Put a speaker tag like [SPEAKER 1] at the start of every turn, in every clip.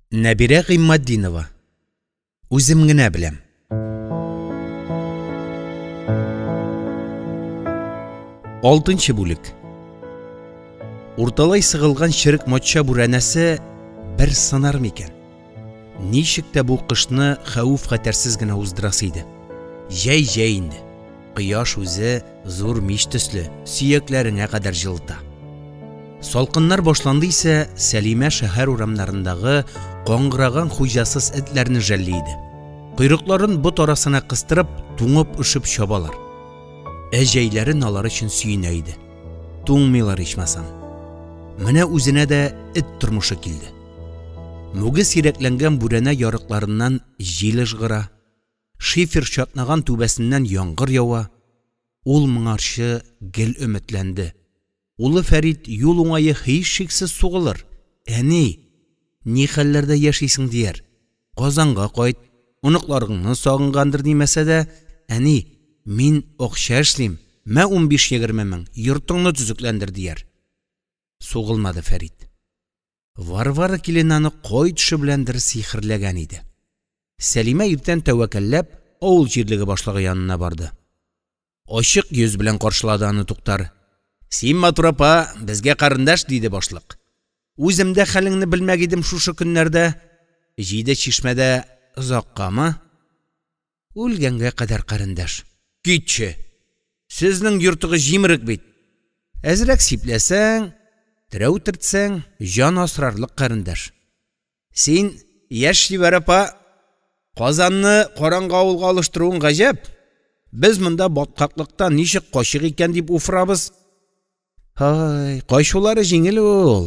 [SPEAKER 1] Нәбирә Гыйммәтдинова. Үзем генә беләм. Алтынчы бүлек. Урталай сығылған шірік матша бүрәнәсе бір сынар микән. Ничек тә бу кышны хәүеф-хәтәрсез генә уздырасы иде. Җәй инде. Кояш үзе зур мич төсле, сөякләренә кадәр җылыта. Салкыннар башланды исә, Сәлимә шәһәр урамнарындагы каңгыраган хуҗасыз этләрне жәлли иде. Койрыкларын бот арасына кыстырып, туңып ышып чабалар. Әҗәйләрен алар өчен сөенә иде. Туңмыйлар ичмасам. Менә үзенә дә эт тормышы килде. Мүгез сирәкләнгән бүрәнә ярыкларыннан җил ыжгыра, шифер чатнаган түбәсеннән яңгыр ява. Ул моңарчы гел өметләнде. Улы Фәрит юл уңайы һичшиксез сугылыр. Әни, ни хәлләрдә яшисең дияр. Казанга кайт, уныкларыңны сагынгандыр димәсә дә, әни, мин акча эшлим, мә 15-20 мең, йортыңны төзекләндер дияр. Сугылмады Фәрит. Варвара килен аны кай төше беләндер сихерләгән иде. Сәлимә иртән тәвәккәлләп авыл җирлеге башлыгы янына барды. Ачык йөз белән каршылады аны Туктар. Син матур апа, безгә карындаш, диде башлык. Үзем дә хәлеңне белмәк идем шушы көннәрдә. Җиде чишмәдә озаккамы? Үлгәнгә кадәр карындаш. Китче. Сезнең йортыгыз җимерек бит. Әзрәк сипләсәң, терәү тертсәң, җан асрарлык карындаш. Син яшь шибәр апа, Казанны караңгы авылга алыштыруың гаҗәп. Без монда баткаклыктан ничек качык икән дип уфрабыз. Ай, кайшулары җиңел ул.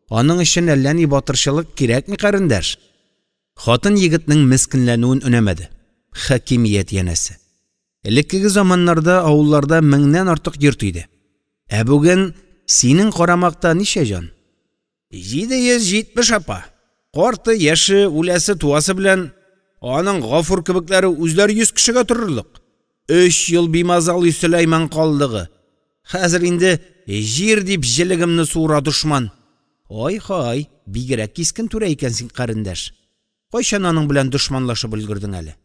[SPEAKER 1] Аның өчен әллә ни батырчылык кирәкми карындаш. Хатын егетнең мискенләнүен өнәмәде. Хакимият янәсе. Элеккеге заманнарда авылларда 1000нән артык йорт иде. Ә бүген синең карамакта ничә җан? 770 апа. Карты, яше, үләсе, туасы белән аның Гафур кебекләре үзләр 100 кешегә торырлык. 3 ел бимазал Сөләйман калдыгы. Хәзер инде җир дип җилегемне суыра дошман. Ай-хай, бигрәк кискен түрә икәнсең карындаш. Кайчан аның белән дошманлашып өлгердең әле?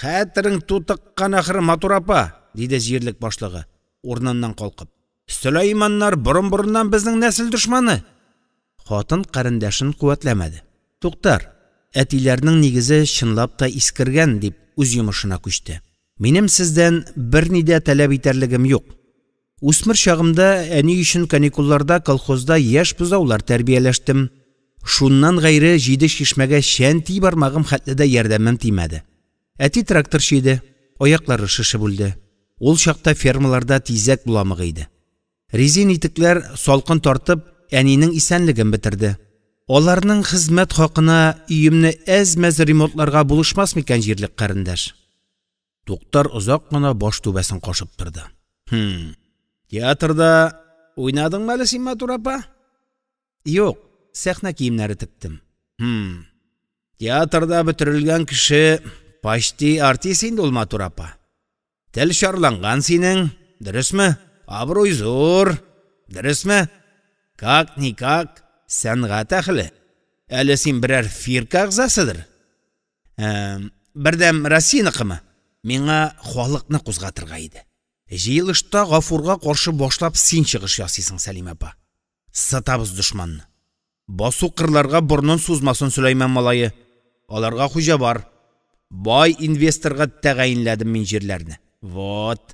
[SPEAKER 1] Хәтерең тутыккан ахыр матур апа, диде җирлек башлыгы, урыныннан калкып. Сөләйманнар борын-борыннан безнең нәсел дошманы. Хатын карындашын куәтләмәде. Туктар, әтиләрнең нигезе чынлап та искергән дип үз йомышына күчте. Минем сездән берни дә таләп итәрлегем юк. Үсмер чагымда әни өчен каникулларда колхозда яшь бузаулар тәрбияләштем. Шуннан гайре 7 чишмәгә шәнти бармагым хәтле дә ярдәмем тимәде. Әти тракторчы иде, аяклары шишеп үлде. Ул чакта фермаларда тизәк буламыгы иде. Резин итекләр салкын тартып, әнинең исәнлеген бетерде. Аларның хезмәт хакына өемне әз-мәз ремонтларга булышмас микән җирлек карындаш? Туктар озак кына баш түбәсен кашып торды. Театрда уйнадыңмы әле син матур апа? Юк, сәхнә киемнәре тиктем. Театрда бөтерелгән кеше почти артист инде ул матур апа. Тел шарланган синең, дөресме? Абруй зур, дөресме? Как-никак, сәнгать әхле. Әле син берәр фирка агзасыдыр. Бердәм Россияныкымы? Миңа халыкны кузгатырга иде. Җыелышта Гафурга каршы башлап син чыгыш ясыйсың, Сәлимә апа. Сатабыз дошманны. Басу кырларга борнын сузмасын Сөләйман малайы. Аларга хуҗа бар. Бай инвесторга тәгаенләдем мин җирләрне. Вот.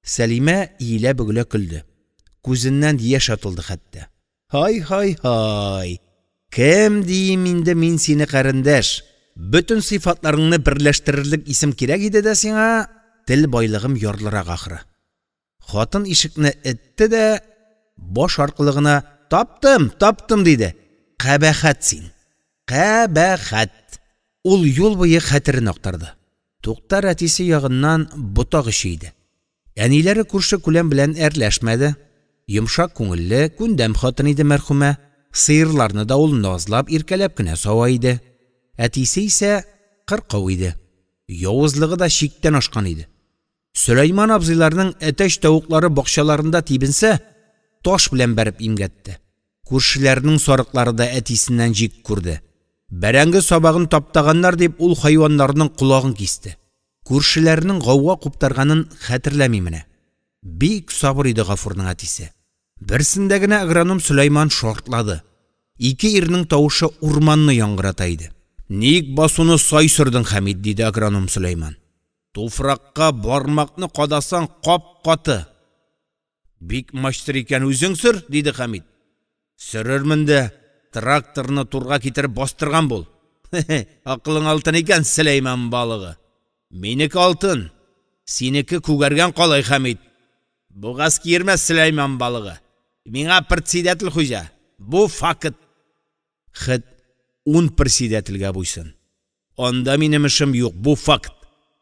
[SPEAKER 1] Сәлимә иелә бөгелә көлде. Күзеннән яшь атылды хәтта. Һай. Кем дим инде мин сине карындаш? Бүтән сыйфатларыңны берләштерерлек исем кирәк иде дә сиңа. Тел байлыгым ярлырак ахры. Хатын ишекне этте дә баш аркылыгына таптым диде. Кабахат син. Кабахат. Ул юл буе хәтерен актарды. Туктар әтисе ягыннан ботак ишейде. Әниләре күрше күләм белән әрләшмәде. Йомшак күңелле, күндәм хатын иде мәрхүмә. Сыерларны да ул назлап иркәләп кенә сава иде. Әтисе исә кыркау иде. Явызлыгы да чиктән ашкан иде. Сөләйман абзыйларның әтәч тавыклары бакчаларында тибенсә, таш белән бәреп имгәтте. Күршеләрнең сарыклары да әтисеннән җик күрде. Бәрәңге сабағын таптаганнар дип ул хайваннарның колагын кисте. Күршеләрнең гауга куптарганын хәтерләми менә. Бик сабыр иде Гафурның әтисе. Берсендә генә агроном Сөләйман шартлады. Ике ирнең тавышы урманны яңгырата иде. Ник басуны сай сөрдең, Хәмит, диде агроном Сөләйман. Туфракка бармакны кадасаң кап-каты. Бик маштыр икән үзең сөр, диде Хәмит. Сөрермен дә, тракторны турга китереп бастырган бул. Акылың алтын икән, Сөләйман балыгы. Минеке алтын, синеке күгәргән калай, Хәмит. Бугаз киермәс, Сөләйман балыгы. Миңа председатель хуҗа. Бу факт. Хит 10 председательгә буйсын. Анда минем эшем юк, бу факт.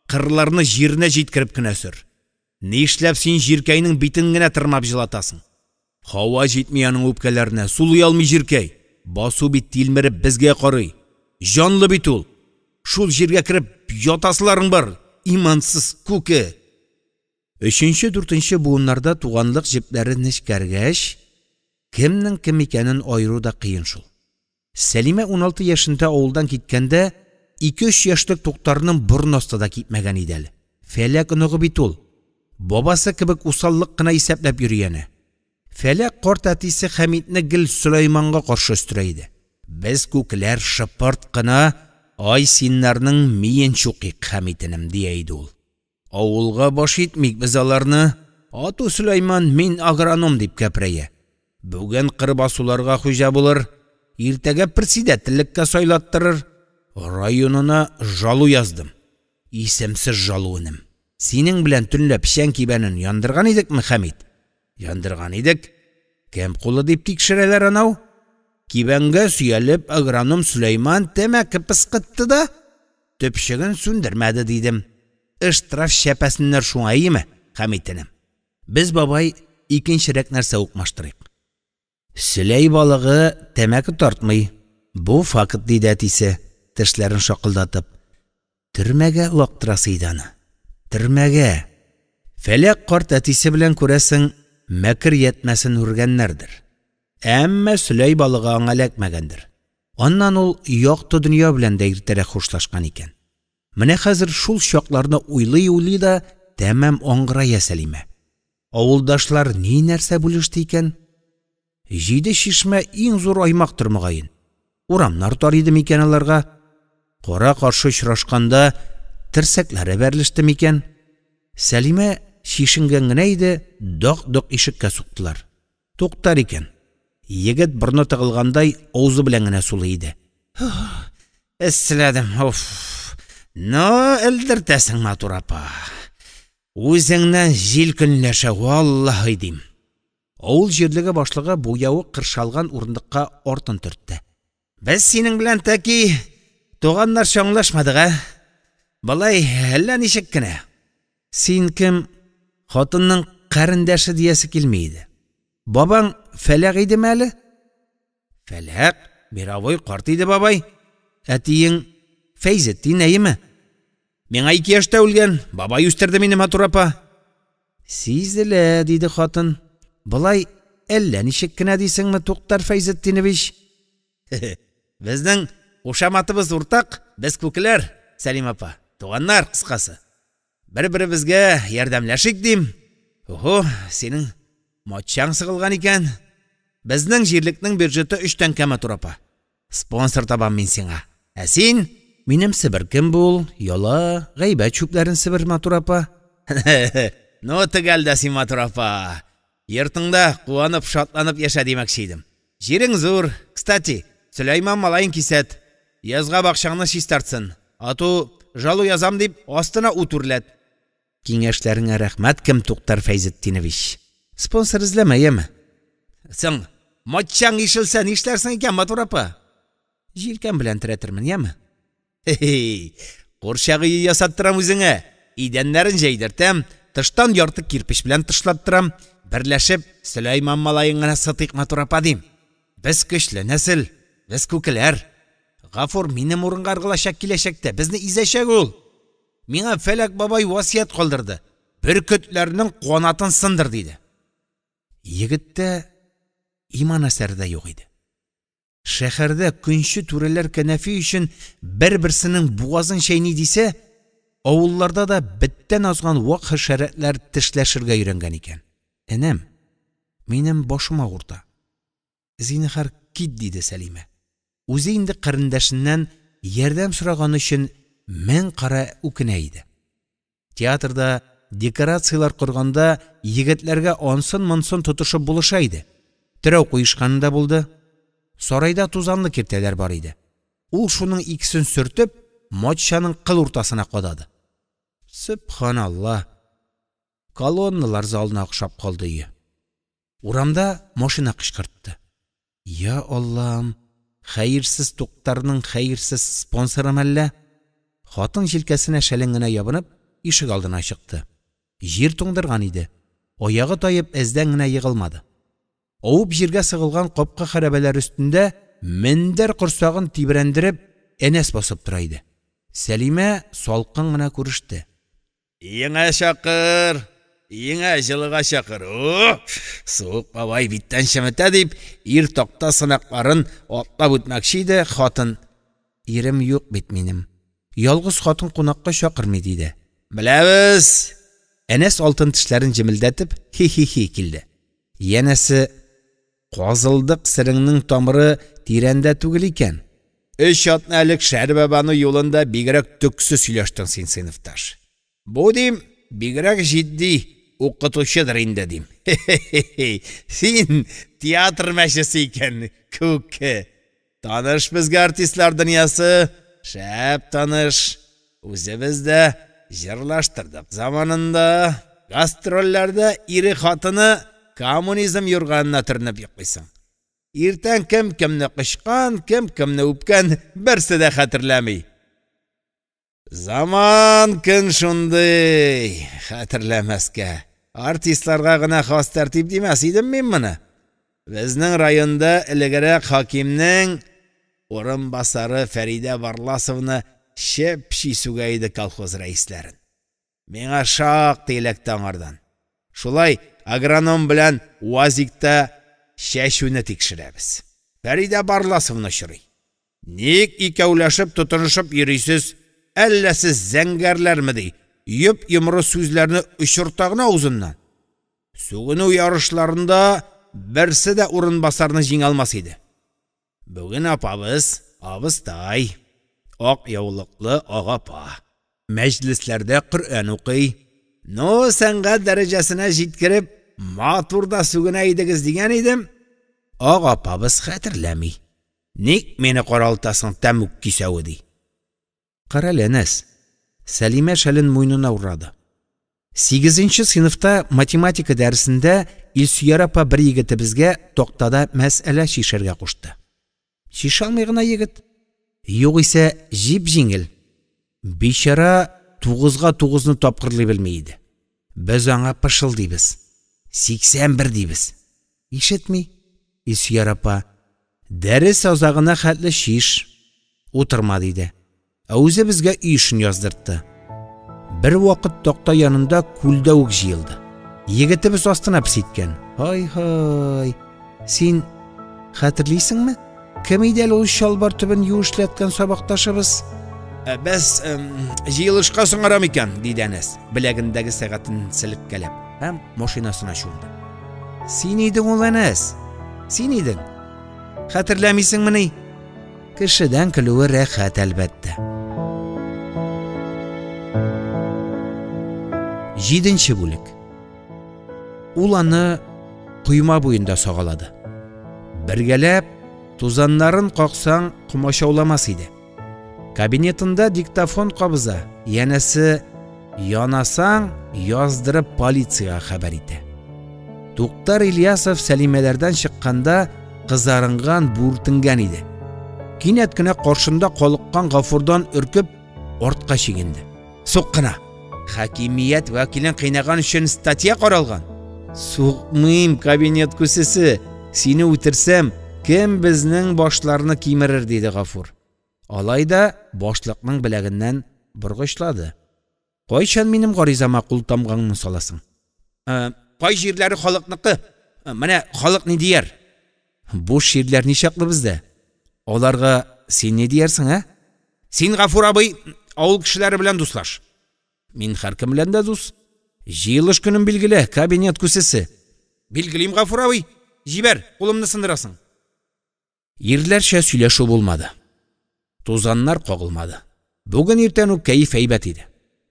[SPEAKER 1] Кырларны җиренә җиткереп кенә сөр. Ни эшләп син җиркәйнең битен генә тырмап җылатасың? Һава җитми аның үпкәләренә, сулый алмый җиркәй. Басу бит тилмереп безгә карый. Җанлы бит ул. Шул җиргә кереп ятасыларың бар, имансыз күке. 3-4 буыннарда туганлык җепләре нечкәргәч, кемнең кем икәнен айыру да кыен шул. Сәлимә 16 яшендә авылдан киткәндә 2-3 яшьлек Туктарның борын астында китмәгән иде әле. Фәләк оныгы бит ул. Бабасы кебек усаллык кына исәпләп йөргәне. Фәләк карт әтисе Хәмитне гел Сөләйманга каршы өстерә иде. Без күкләр шыпырт кына ай синнарның миен чукык, Хәмитенем, дия иде ул. Авылга баш итмик без аларны. Ату Сөләйман, мин агроном дип кәпрәя. Бүген кыр басуларга хуҗа булыр, иртәгә председательлеккә сайлаттырыр. Районына жалу яздым. Исемсез жалу инем. Синең белән төнлә печән кибәнен яндырган идекме, Хәмит? Яндырган идек. Кем кулы дип тикшерәләр анау? Кибәнгә сөялеп агроном Сөләйман тәмәке пыскытты да төпчеген сүндермәде дидем. Штраф шәпәсеннәр шуңа име, Хәмитенем? Без, бабай, икенчерәк нәрсә укмаштырыйк. Сөләй балыгы тәмәке тартмый. Бу факт, диде әтисе, тешләрен шакылдатып. Төрмәгә лактырасы иде аны. Төрмәгә. Фәләк карт әтисе белән күрәсең, мәкер ятмәсен үргәннәрдер. Әмма Сөләй балыгы аңа эләкмәгәндер. Аннан ул якты дөнья белән дә иртәрәк хушлашкан икән. Менә хәзер шул чакларны уйлый да тәмам аңгырая Сәлимә. Авылдашлар ни нәрсә бүлеште икән? 7 шишмә иң зур аймак тормагайын. Урамнар тар иде микән аларга? Кара каршы очрашканда терсәкләре бәрлеште микән? Сәлимә шишенгән генә иде, дак-дак ишеккә суктылар. Туктар икән. Егет борны тыгылгандай авызы белән генә сулый иде. Эсләдем, оф. Но, элдертәсең, матур апа. Үзеңнән җил көнләшә, валлаһи дим. Авыл җирлеге башлыгы буяуы кыршалган урындыкка артын төртте. Без синең белән тәки туганнар шаңлашмадык, Балай, әллә ничек кенә. Син кем? Хатынның кәрендәше диясе килмейде. Бабаң Фәләк идеме әле? Фәләк, мировой карт иде, бабай. Әтиең Фәйзетдин әйеме? Миңа 2 яшьтә үлгән, бабай үстерде мине, матур апа. Сизелә, диде хатын. Былай әллә ничек кенә дисеңме, Туктар Фәйзетдинович? Безнең ушаматыбыз уртак, без күкләр, Сәлим апа, туганнар кыскасы. Бер-беребезгә ярдәмләшик дим. Охо, синең матчаң сыгылган икән. Безнең җирлекнең бюджеты 3 тәңкә, матур апа. Спонсор табам мин сиңа. Ә син? Минем Себер кем бул? Яла, гайбәт чүпләрен Себер, матур апа. Ну, тегәлдә син, матур апа. Йортыңда куанып, шатланып яшә димәкче идем. Җирең зур. Кстати, Сөләйман малайын кисәт. Язга бакчаңны чистартсын. Ату жалу язам дип астына ут үрләт. Киңәшләреңә рәхмәт, кем Туктар Фәйзетдинович. Спонсор эзләмәйеме? Соң, матчаң ишелсә нишләрсең икән, матур апа? Җилкән белән терәтермен, яме? Курчагы ясаттырам үзеңә. Идәннәрен җәйдертәм, тыштан ярты кирпич белән тышлаттырам. Берләшеп, Сөләйман малайын гына сатыйк, матур апа, дим. Без көчле нәсел, без күкләр. Гафур минем урынга аргылашак киләчәктә, безне изәчәк ул. Миңа Фәләк бабай васият калдырды. Бөркетләрнең канатын сындыр, диде. Егеттә иман әсәре дә юк иде. Шәһәрдә көнче түрәләр кәнәфи өчен бер-берсенең бугазын шәйни дисә, авылларда да биттән азган вак хәшәрәтләр тешләшергә өйрәнгән икән. Энем, минем башым авырта. Зинһар кит, диде Сәлимә. Үзе инде кырындашыннан ярдәм сораган өчен мен кара үкенә иде. Театрда декорациялар корганда егетләргә ансын-монсын тотышып булыша иде. Терәү куешканы да булды. Сарайда тузанлы киртәләр бар иде. Ул шуның икесен сөртеп, матчаның кыл уртасына кадады. Сөбханалла. Колонналар залына охшап калды өе. Урамда машина кычкыртты. Я Аллам, хәерсез туктарның хәерсез спонсоры мәллә? Хатын җилкәсенә шәлен генә ябынып, ишек алдына чыкты. Җир туңдырган иде. Аягы таеп эздән генә егылмады. Ауып җиргә сыгылган капка хәрабәләр өстендә мендәр корсагын тибрәндереп, Энәс басып тора иде. Сәлимә салкын гына күреште. Еңә шакыр, еңә җылыга шакыр. Суык бабай биттән шәмәтә дип, ир такта сынакларын атлап үтмәкче иде. Хатын: "Ирем юк бит минем. Ялгыз хатын кунакка чакырмый" диде. "Беләбез." Энәс алтын тешләрен җимелдәтеп, хи-хи-хи килде. Янәсе: "Казылдык сиреңнең тамыры тирәндә түгел икән. 3 атналык Шәрбабаны юлында бигрәк төксез сөйләштең син, сыйныфташ. Бу дим, бигрәк җитди укытучыдыр инде дим. Син театр мәчесе икән, күке. Таныш безгә артистлар дөньясы, шәп таныш. Үзебез дә җырлаштырдык заманында. Гастрольләрдә ире хатыны коммунизм юрганына төрнеп йоклыйсың. Иртән кем кемне кышкан, кем кемне үпкән, берсе дә хәтерләми. Заман көн шундый, хәтерләмәскә. Артистларга гына хас тәртип димәс идем мин моны. Безнең районда элегәрәк хакимнең урынбасары Фәридә Барласовны шәп-ши сүгә иде колхоз рәисләрен. Миңа шактый эләкте аңардан. Шулай агроном белән УАЗикта шәшүне тикшерәбез. Фәридә Барласовны чорый. Ник икәүләшеп тотынышып йөрисез? Әллә сез зәңгәрләрме ди? Йоп-йомры сүзләрне очыртагына үзеннән. Сугыну ярышларында берсе дә урынбасарны җиңә алмас иде. Бүген апабыз, абыстай, ак яулыклы агапа. Мәҗлесләрдә Коръән укый. Ну, сәнгать дәрәҗәсенә җиткереп, матурда сүгенә идегез дигән идем. Агапабыз хәтерләми. Ник мине каралтасың тәмүк кисәве ди. Карале, Энәс. Сәлимә шәлен муйнына урады. 8нче сыйныфта математика дәресендә Илсөяр апа бер егетебезгә токтада мәсьәлә шишәргә кушты. Шишалмый гына егет. Югыйсә җип-җиңел. Бичара 9-га 9-ны тапкырлый белмәй иде. Без аңа пышыл дибез. 81 дибез. Ишетми? Илсөяр апа: "Дәрес азагына хәтле шиш. Утырма" диде. Үзе безгә үй эшен яздыртты. Бер вакыт токта янында күлдә үк җыелды. Егетебез астына писиткән. Ай-һай. Син хәтерлисеңме? Кем иде әле ул чалбар төбен юешләткән сабакташыбыз? Без җыелышка соңарам икән, диде Энәс, беләгендәге сәгатен селкәләп, һәм машинасына чумды. Син идең ул, Энәс. Син идең. Хәтерләмисеңме ни? Кешедән көлүе рәхәт әлбәттә. 7нче бүлек. Ул аны койма буенда сагалады. Бергәләп тузаннарын каксаң кумашауламас иде. Кабинетында диктофон кабыза, янәсе янасаң яздырып полициягә хәбәр итә. Туктар Ильясов Сәлимәләрдән чыкканда кызарынган, бүртенгән иде. Кинәт кенә каршында калыккан Гафурдан үркеп, артка чигенде. Суккына. Хакимият вәкилен кыйнаган өчен статья каралган. Сукмыйм, кабинет күсесе. Сине үтерсәм, кем безнең башларны кимерер, диде Гафур. Алайда башлыкның беләгеннән боргычлады. Кайчан минем гаризама кул тамганны саласың? Кай җирләре халыкныкы? Менә халык ни дияр? Бу ширләр ничаклы бездә? Оларға сен не диярсің, ә? Сен Ғафур абый ауыл кішілері білән дуслаш. Мин һәркем белән дә дус. Җыелыш көнем билгеле, кабинет күсесе. Билгелим, Ғафур абый, җибәр, кулымны сындырасың. Ирләрчә сөйләшү булмады. Тузаннар кагылмады. Бүген иртән үк кәеф әйбәт иде.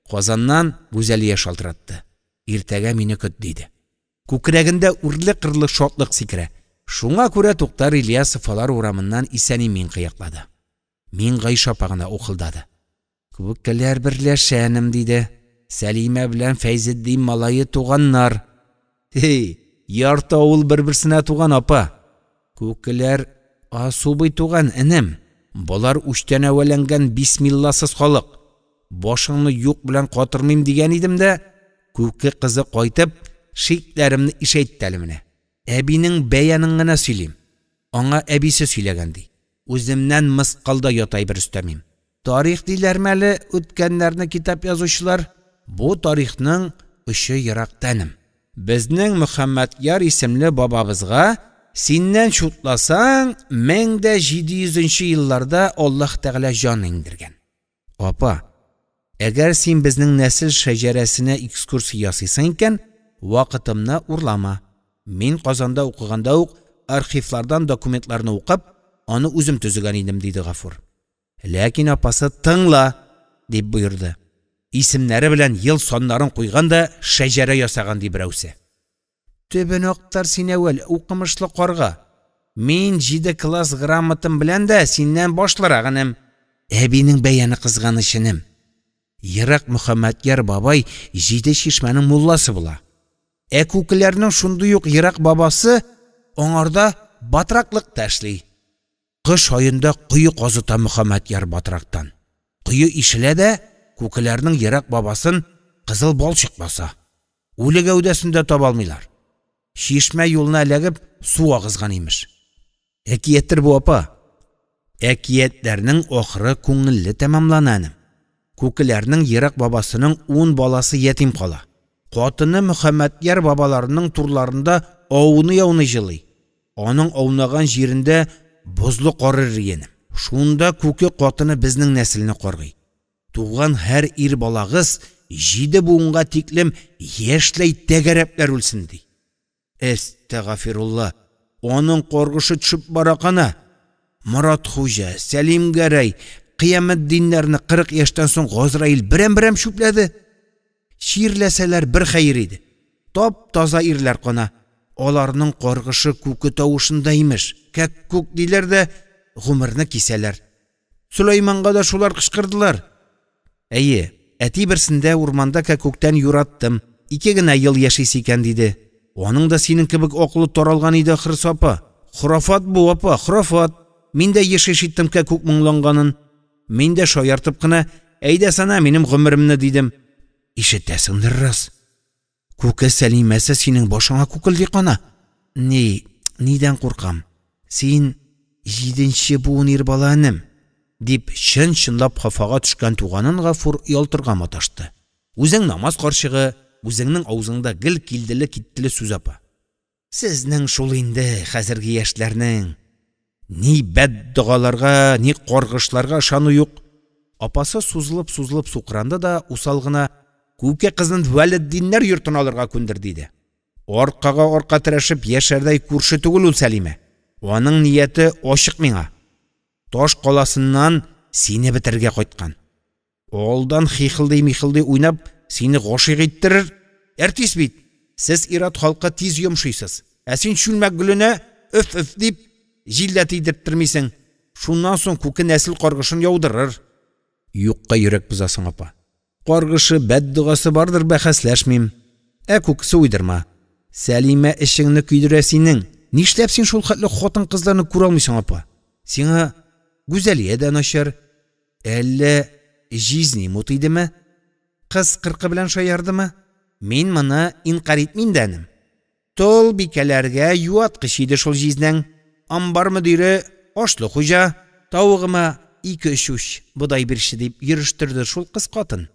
[SPEAKER 1] Казаннан Гүзәлия шалтыратты. Иртәгә мине көт диде. Күкрәгендә үрле-кырлы шатлык сикерә. Шуңа күрә Туктар Ильясов алар урамыннан исән-имин кыяклады. Мин Гайша апагына ухылдады. Күккәләр берләшәнем диде. Сәлимә белән Фәйзетдин малайы туганнар. Ярты авыл бер-берсенә туган апа. Күккәләр асубый туган энем. Болар үчтән әвәләнгән бисмилласыз халык. Башыңны юк белән катырмыйм дигән идем дә, күке кызы кайтып, шикләремне ишәйтте менә. Әбинең бәянын гына сөйлим. Аңа әбисе сөйләгән ди. Үземнән мыскалда ятай бер өстәмим. Тарих диләрме әле үткәннәрне китап язучылар? Бу тарихның ұшы ерақтаным. Безнең Мөхәммәдяр исемле бабабызга синнән шутласаң 1700 елларда Аллаһ Тәгалә җан индергән. Апа, әгәр син безнең нәсел шәҗәрәсенә экскурсия ясыйсың икән, вакытымны урлама. Мин Казанда укыганда ук архивлардан документларны укып, аны үзем төзегән идем, диде Ғафур. Ләкин апасы тыңла, дип боерды. Исемнәре белән ел саннарын куйганда шәҗәрә ясаган ди берәүсе. Төбен актар син әвәл укымышлы карга. Мин 7 класс грамотым белән дә синнән башларагыным. Әбинең бәяне кызганышыным. Ерак Мөхәммәдяр бабай 7 шишмәнең мулласы була. Күкеләрнең шундый ук ерак бабасы аңарда батраклык тәшли. Кыш айында куй казыта Мөхәммәдяр батрактан. Куй ишелә дә күкеләрнең ерак бабасын кызыл бал чыкмаса. Үле гәүдәсендә таба алмыйлар. Шишмә юлына эләгеп су агызган имеш. Әкияттер бу апа. Әкиятләрнең ахыры күңелле тәмамлана. Күкеләрнең ерак бабасының 10 баласы ятим кала. Катыны Мөхәммәдяр бабаларының турларында ауны җылый. Аның аунаган җирендә бозлы карыр егенем. Шунда күке катыны безнең нәселне каргый. Туган һәр ир балагыз 7 буынга тиклем яшьләй тәгәрәпләр үлсен ди. Әстәгъфирулла. Аның коргышы төшеп баракана. Мурат хуҗа, Сәлим Гәрәй, Кыямәт диннәрне 40 яшьтән соң Газраил берәм-берәм шүпләде. Ширләсәләр бер хәйр иде. Тап таза ирләр кана. Аларның коргышы күке тавышында имеш. Күк диләр дә гомерне кисәләр. Сөләйманга да шулар кычкырдылар. Әйе, әти берсендә урманда күктән юраттым. 2 генә ел яшис икән диде. Аның да синең кебек акылы таралган иде ахрысы апа. Хурафат бу апа, хурафат. Мин дә яшиттем күк моңланганын. Мин дә шаяртып кына, әйдә сана минем гомеремне дидем. Ишетәсеңдер рас. Күке Сәлимәсе синең башыңа күкелди кана. Нидән куркам? Син 7нче буын ир баланым, дип чын-чынлап хафага төшкән туганын Ғафур ялтырга маташты. Үзең намаз карчыгы, үзеңнең авызыңда гел килделе киттеле сүз апа. Сезнең шул инде хәзерге яшьләрнең ни бәддугаларга, ни каргышларга ышану юк. Апасы сузылып сукранды да усал гына күке кызын Вәлетдиннәр йортына алырга күндер диде. Аркага арка тирешеп яшәрдәй күрше түгел ул Сәлимә. Аның нияте ачык миңа. Таш каласыннан сине бетергә кайткан. Алдан хихылдый-михылдый уйнап сине гашыйк иттерер. Әртис бит. Сез ират халкы тиз йомшыйсыз. Ә син шүлмәк гүленә өф дип җилләт идерттермисең. Шуннан соң күке нәсел каргышын яудырыр. Юкка йөрәк бузасың апа. Каргышы бәддугасы бардыр, бәхәсләшмим. Күксе уйдырма. Сәлимә эшеңне көйдерә синең. Нишләп син шул хәтле хатын кызларны күрә алмыйсың апа? Сиңа Гүзәлия дә начар. Әллә жизни мутыйдымы? Кыз 40 белән шаярдымы? Мин моны инкар итмим дәнем. Тол бикәләргә юаткыч иде шул жизнең. Амбар мөдире ашлы хуҗа, тавыгыма 2-3 уч будай бирши дип йөриштерде шул кыз катын.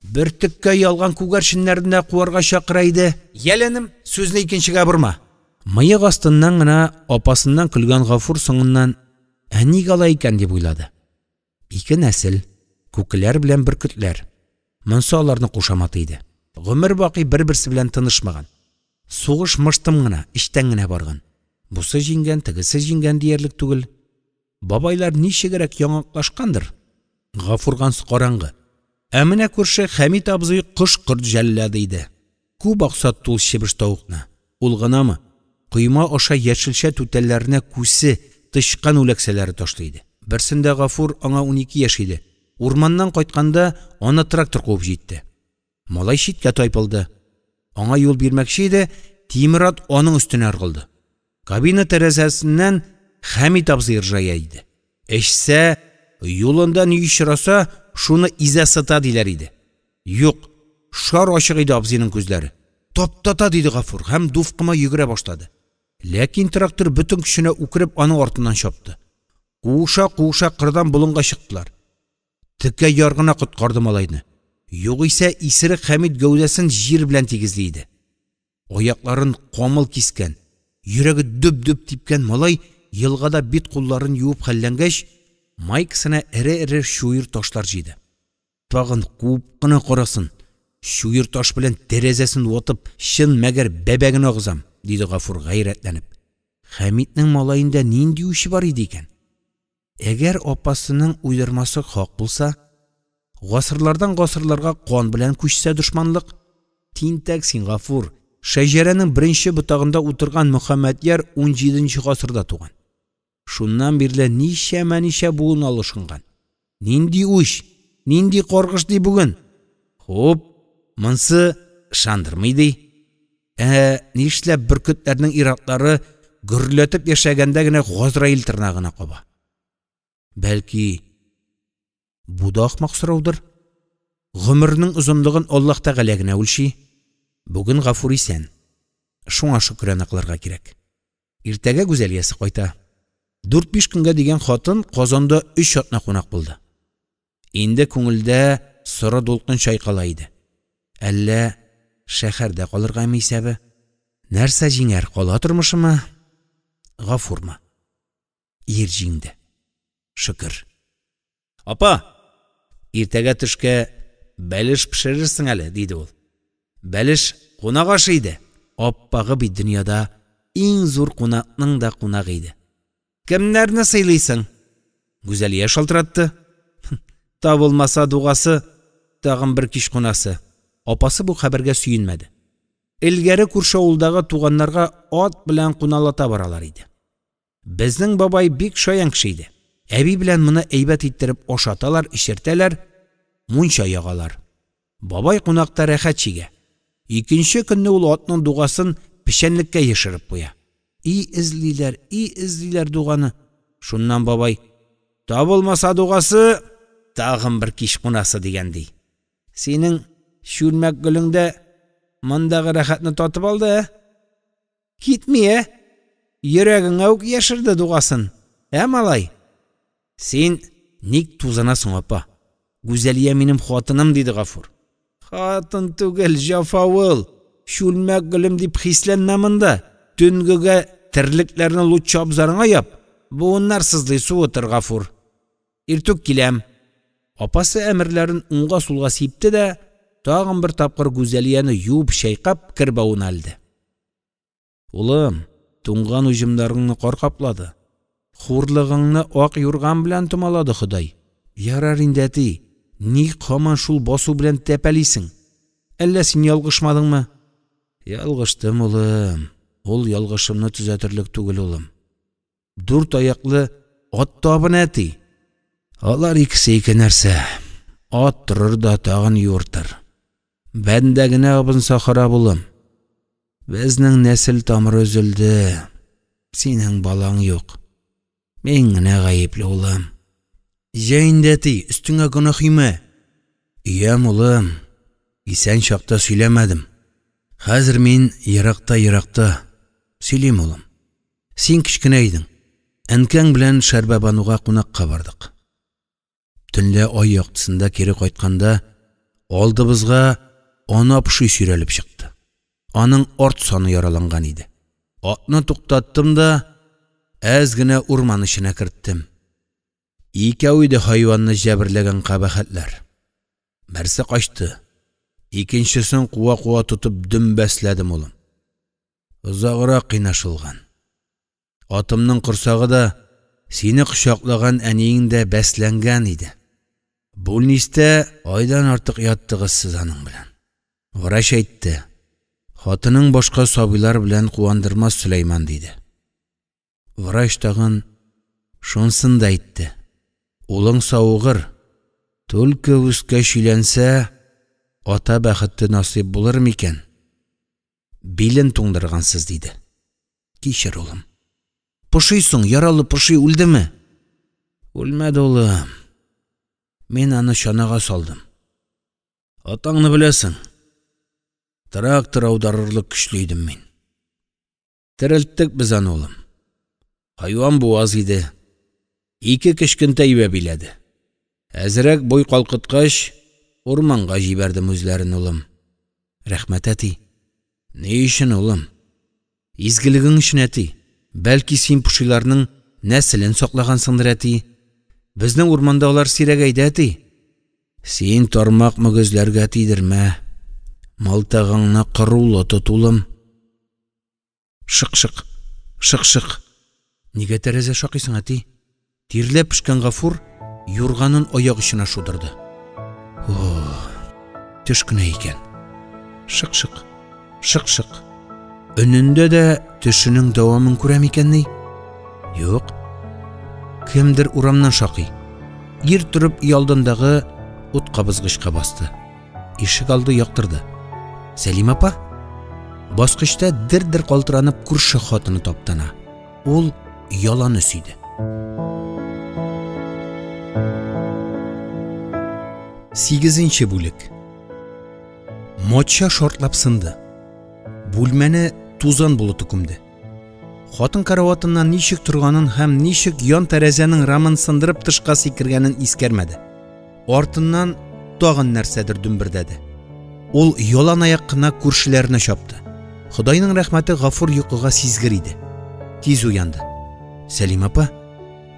[SPEAKER 1] Бер төккә ялган күгәрченнәрне куарга чакыра иде. Яленем, сүзне икенчегә борма. Мыек астыннан гына апасыннан көлгән Ғафур соңыннан Ник алай икән дип уйлады. Ике нәсел, күкләр белән бөркетләр. Монсы аларны кушаматы иде. Гомер бакый бер-берсе белән тынышмаган. Сугыш мыштым гына, иштән генә барган. Бусы җиңгән, тегесе җиңгән диярлек түгел. Бабайлар ничегрәк яңаклашкандыр. Гафургансы караңгы. Ә менә күрше Хәмит абзый кош-корт жәлләде иде. Күп акса тул чебеш тавыкны. Ул гынамы? Кыйма аша яшелчә түтәлләренә күсе, тышкан үләксәләре ташлый. Берсендә Гафур аңа 12 яшь иде. Урманнан кайтканда аны трактор куып җитте. Малай читкә тайпылды. Аңа юл бирмәкче иде, Тимират аның өстенә ыргылды. Кабина тәрәзәсеннән Хәмит абзый ыржая иде. Эшсә, юлында ни очраса, шуны изә сыта диләр иде. Юк, шар ачык иде абзыйның күзләре. Таптата диде Гафур һәм дуфкыма йөгерә башлады. Ләкин трактор бүтән көченә үкереп аны артыннан чапты. Куша кырдан болынга чыктылар. Текә яргына коткарды малайны. Югыйсә исерек Хәмит гәүдәсен җир белән тигезлейди. Аякларын камыл кискән, йөрәге дөп-дөп типкән малай елгада бит кулларын юып хәлләнгәч, майкасына эре-эре шуйыр ташлар җыйды. Тагын күп кына карасын. Шуйыр таш белән тәрәзәсен ватып, чын мәгәр бәбәген агызам, диде Гафур гайрәтләнеп. Хәмитнең малаенда нинди үче бар иде икән? Әгәр апасының уйдырмасы хак булса, гасырлардан гасырларга кан белән күчсә дошманлык, тинтәк син Гафур, шәҗәрәнең беренче ботагында утырган Мөхәммәдияр 17нче гасырда туган. Шуннан бирле ничә буын алышынган. Нинди үч, нинди каргыш ди бүген? Хоп, монсы шандырмый ди. Нишләп бөркетләрнең иратлары гөрләтеп яшәгәндә генә Газраил тырнагына каба? Бәлки, бу да ахмак сораудыр. Гомернең озынлыгын Аллаһ Тәгалә генә үлчи. Бүген Гафур исән. Шуңа шөкранә кылырга кирәк. Иртәгә Гүзәлиясе кайта. 4-5 көнгә дигән хатын Казанда 3 атна кунак булды. Инде күңелдә сыры дулкын чайкала иде. Әллә шәһәрдә калыргамы исәбе? Нәрсә җиңәр, кала тормышымы? Гафурмы? Ир җиңде. Шөкер. Апа, иртәгә төшкә бәлеш пешерерсең әле, диде ул. Бәлеш кунак ашы иде. Аппагы бит дөньяда иң зур кунакның да кунагы иде. Кемнәрне сыйлыйсың? Гүзәлия шалтыратты. Табылмаса дугасы, тагын бер кич кунасы. Апасы бу хәбәргә сөенмәде. Илгәре күрше авылдагы туганнарга ат белән куналата баралар иде. Безнең бабай бик шаян кеше иде. Әби белән моны әйбәт иттереп ашаталар, ишертәләр, мунча ягалар. Бабай кунакта рәхәт чигә. Икенче көнне ул атның дугасын пешәнлеккә яшереп куя. И эзлиләр дуганы. Шуннан бабай, табылмаса дугасы, тагын бер кич кунасы дигән ди. Синең шүлмәк гөлеңдә мондагы рәхәтне татып алды, китмие, йөрәгеңә үк яшерде дугасын. Малай, син ник тузанасың, апа? Гүзәлия минем хатыным, диде Гафур. Хатын түгел, җафавыл. Шүлмәк гөлем дип хисләнмә монда. Төнгегә терлекләрне лутча абзарыңа яп. Буыннар сызлый суытыр, Гафур. Иртүк киләм. Апасы әмерләрен уңга сулга сипте дә, тагын бер тапкыр Гүзәлияны юып шайкап кирбавын алды. Улым, туңган уҗымдарыңны кар каплады. Хурлыгыңны ак юрган белән томалады Ходай. Ярар инде ти, ник һаман шул басу белән тәпәлисең? Әллә син ялгышмадыңмы? Ялгыштым, улым. Ул ялгышымны төзәтерлек түгел, улым. 4 аяклы ат табын әти. Алар икесе ике нәрсә. Ат торыр да тагын юыртыр. Бәндә генә абынса харап, улым. Безнең нәсел тамыры өзелде. Синең балаң юк. Мен генә гаепле, улым. Җәйндәти, өстеңә гөнаһ йөме? Иям, улым. Исән чакта сөйләмәдем. Хәзер мин еракта сөйлим, улым. Син кичкенә идең. Әнкәң белән Шәрбәбануга кунакка бардык. Төнлә ай яктысында кире кайтканда, алдыбызга ана пышый сөйрәлеп чыкты. Аның арт саны яраланган иде. Атны туктаттым да, әз генә урман эченә керттем. Икәү иде хайванны җәберләгән кабахәтләр. Берсе качты. Икенчесен куа-куа тотып дөмбәсләдем улым. Озаграк кыйнашылган. Атымның корсагы да сине кочаклаган әниең дә бәсләнгән иде. Больниста айдан артык яттыгыз сез аның белән. Врач әйтте. Хатының башка сабыйлар белән куандырмас Сөләйман диде. Врач тагын шунсын да әйтте. Улың сауыгыр. Түлке үскә шиләнсә, ата бәхетте насыйп булыр микән? Билен туңдыргансыз диде. Кичер улым. Пошыйсың, яралы пошый үлдеме? Үлмәде улым. Мен аны чанага салдым. Атаңны беләсең. Трактор аударырлык көчле идем мин. Терелттек без аны улым. Хайван буаз иде. 2 кечкентәй биләде. Әзрәк бой калкыткач, урманга җибәрдем үзләрен улым. Рәхмәт әти. Ни өчен улым? Изгелегең өчен әти. Бәлки син пушиларның нәселен саклагансыңдыр әти. Безнең урманда алар сирәгәйдә әти. Син тармак мөгезләргә тидермә. Малтагыңны кырулы тот улым. Шык-шык, шык-шык. Нигә тәрәзә шакыйсың әти? Тирләп пешкән Гафур юрганын аяк очына шудырды. Төш кенә икән. Шык-шык, шык-шык. Өнендә дә төшенең дәвамын күрәм икәнни? Юк. Кемдер урамнан шакый. Ир турып ялдындагы ут кабызгычка басты. Ишек алды яктырды. Сәлим апа? Баскычта дер-дер калтыранып күрше хатыны таптана. Ул яланы сөйде. Сигезенче бүлек. Матча шортлап сынды. Бүлмәне тузан болыты күмде. Хатын караватыннан ничек торганын һәм ничек ян тәрәзәнең рамын сындырып тышка сикергәнен искәрмәде. Артыннан тагын нәрсәдер дөмбердәде. Ул ялан аяк кына күршеләрне чапты. Худайның рәхмәте Гафур йокыга сизгер иде. Тиз уянды. Сәлим апа,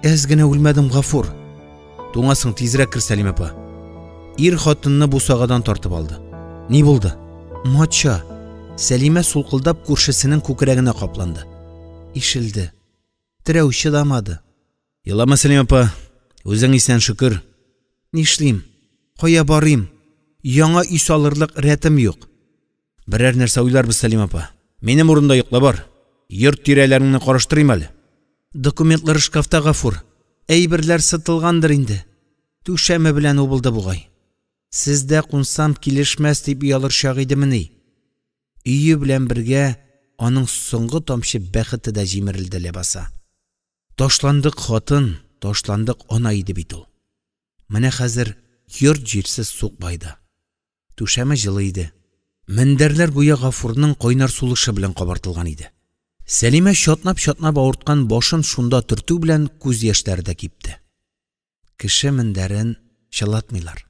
[SPEAKER 1] әз генә үлмәдем Гафур. Туңасың тизрәк кер Сәлим апа. Ир хатынны бусагадан тартып алды. Ни булды? Матча. Сәлимә сулкылдап күршесенең күкрәгенә капланды. Ишелде. Терәү чыдамады. Елама Сәлим апа, үзең исән шөкер. Нишлим? Кая барыйм? Яңа үй салырлык рәтем юк. Берәр нәрсә уйларбыз Сәлим апа. Минем урында йокла бар. Йорт тирәләреңне караштырыйм әле. Документлар шкафта Гафур. Әйберләр сытылгандыр инде. Түшәме белән убылды бугай. Сездә кунсам килешмәс дип ялыр чак идемени. Өйе белән бергә аның соңгы тамчы бәхете дә җимерелде ләбаса. Ташландык хатын, ташландык ана иде бит ул. Менә хәзер йорт җирсез сукбайда. Түшәме җылы иде. Мендәрләр гүя Гафурның кайнар сулышы белән кабартылган иде. Сәлимә чатнап-чатнап авырткан башын шунда төртү белән күз яшьләре дә кипте. Кеше мендәрен чылатмыйлар.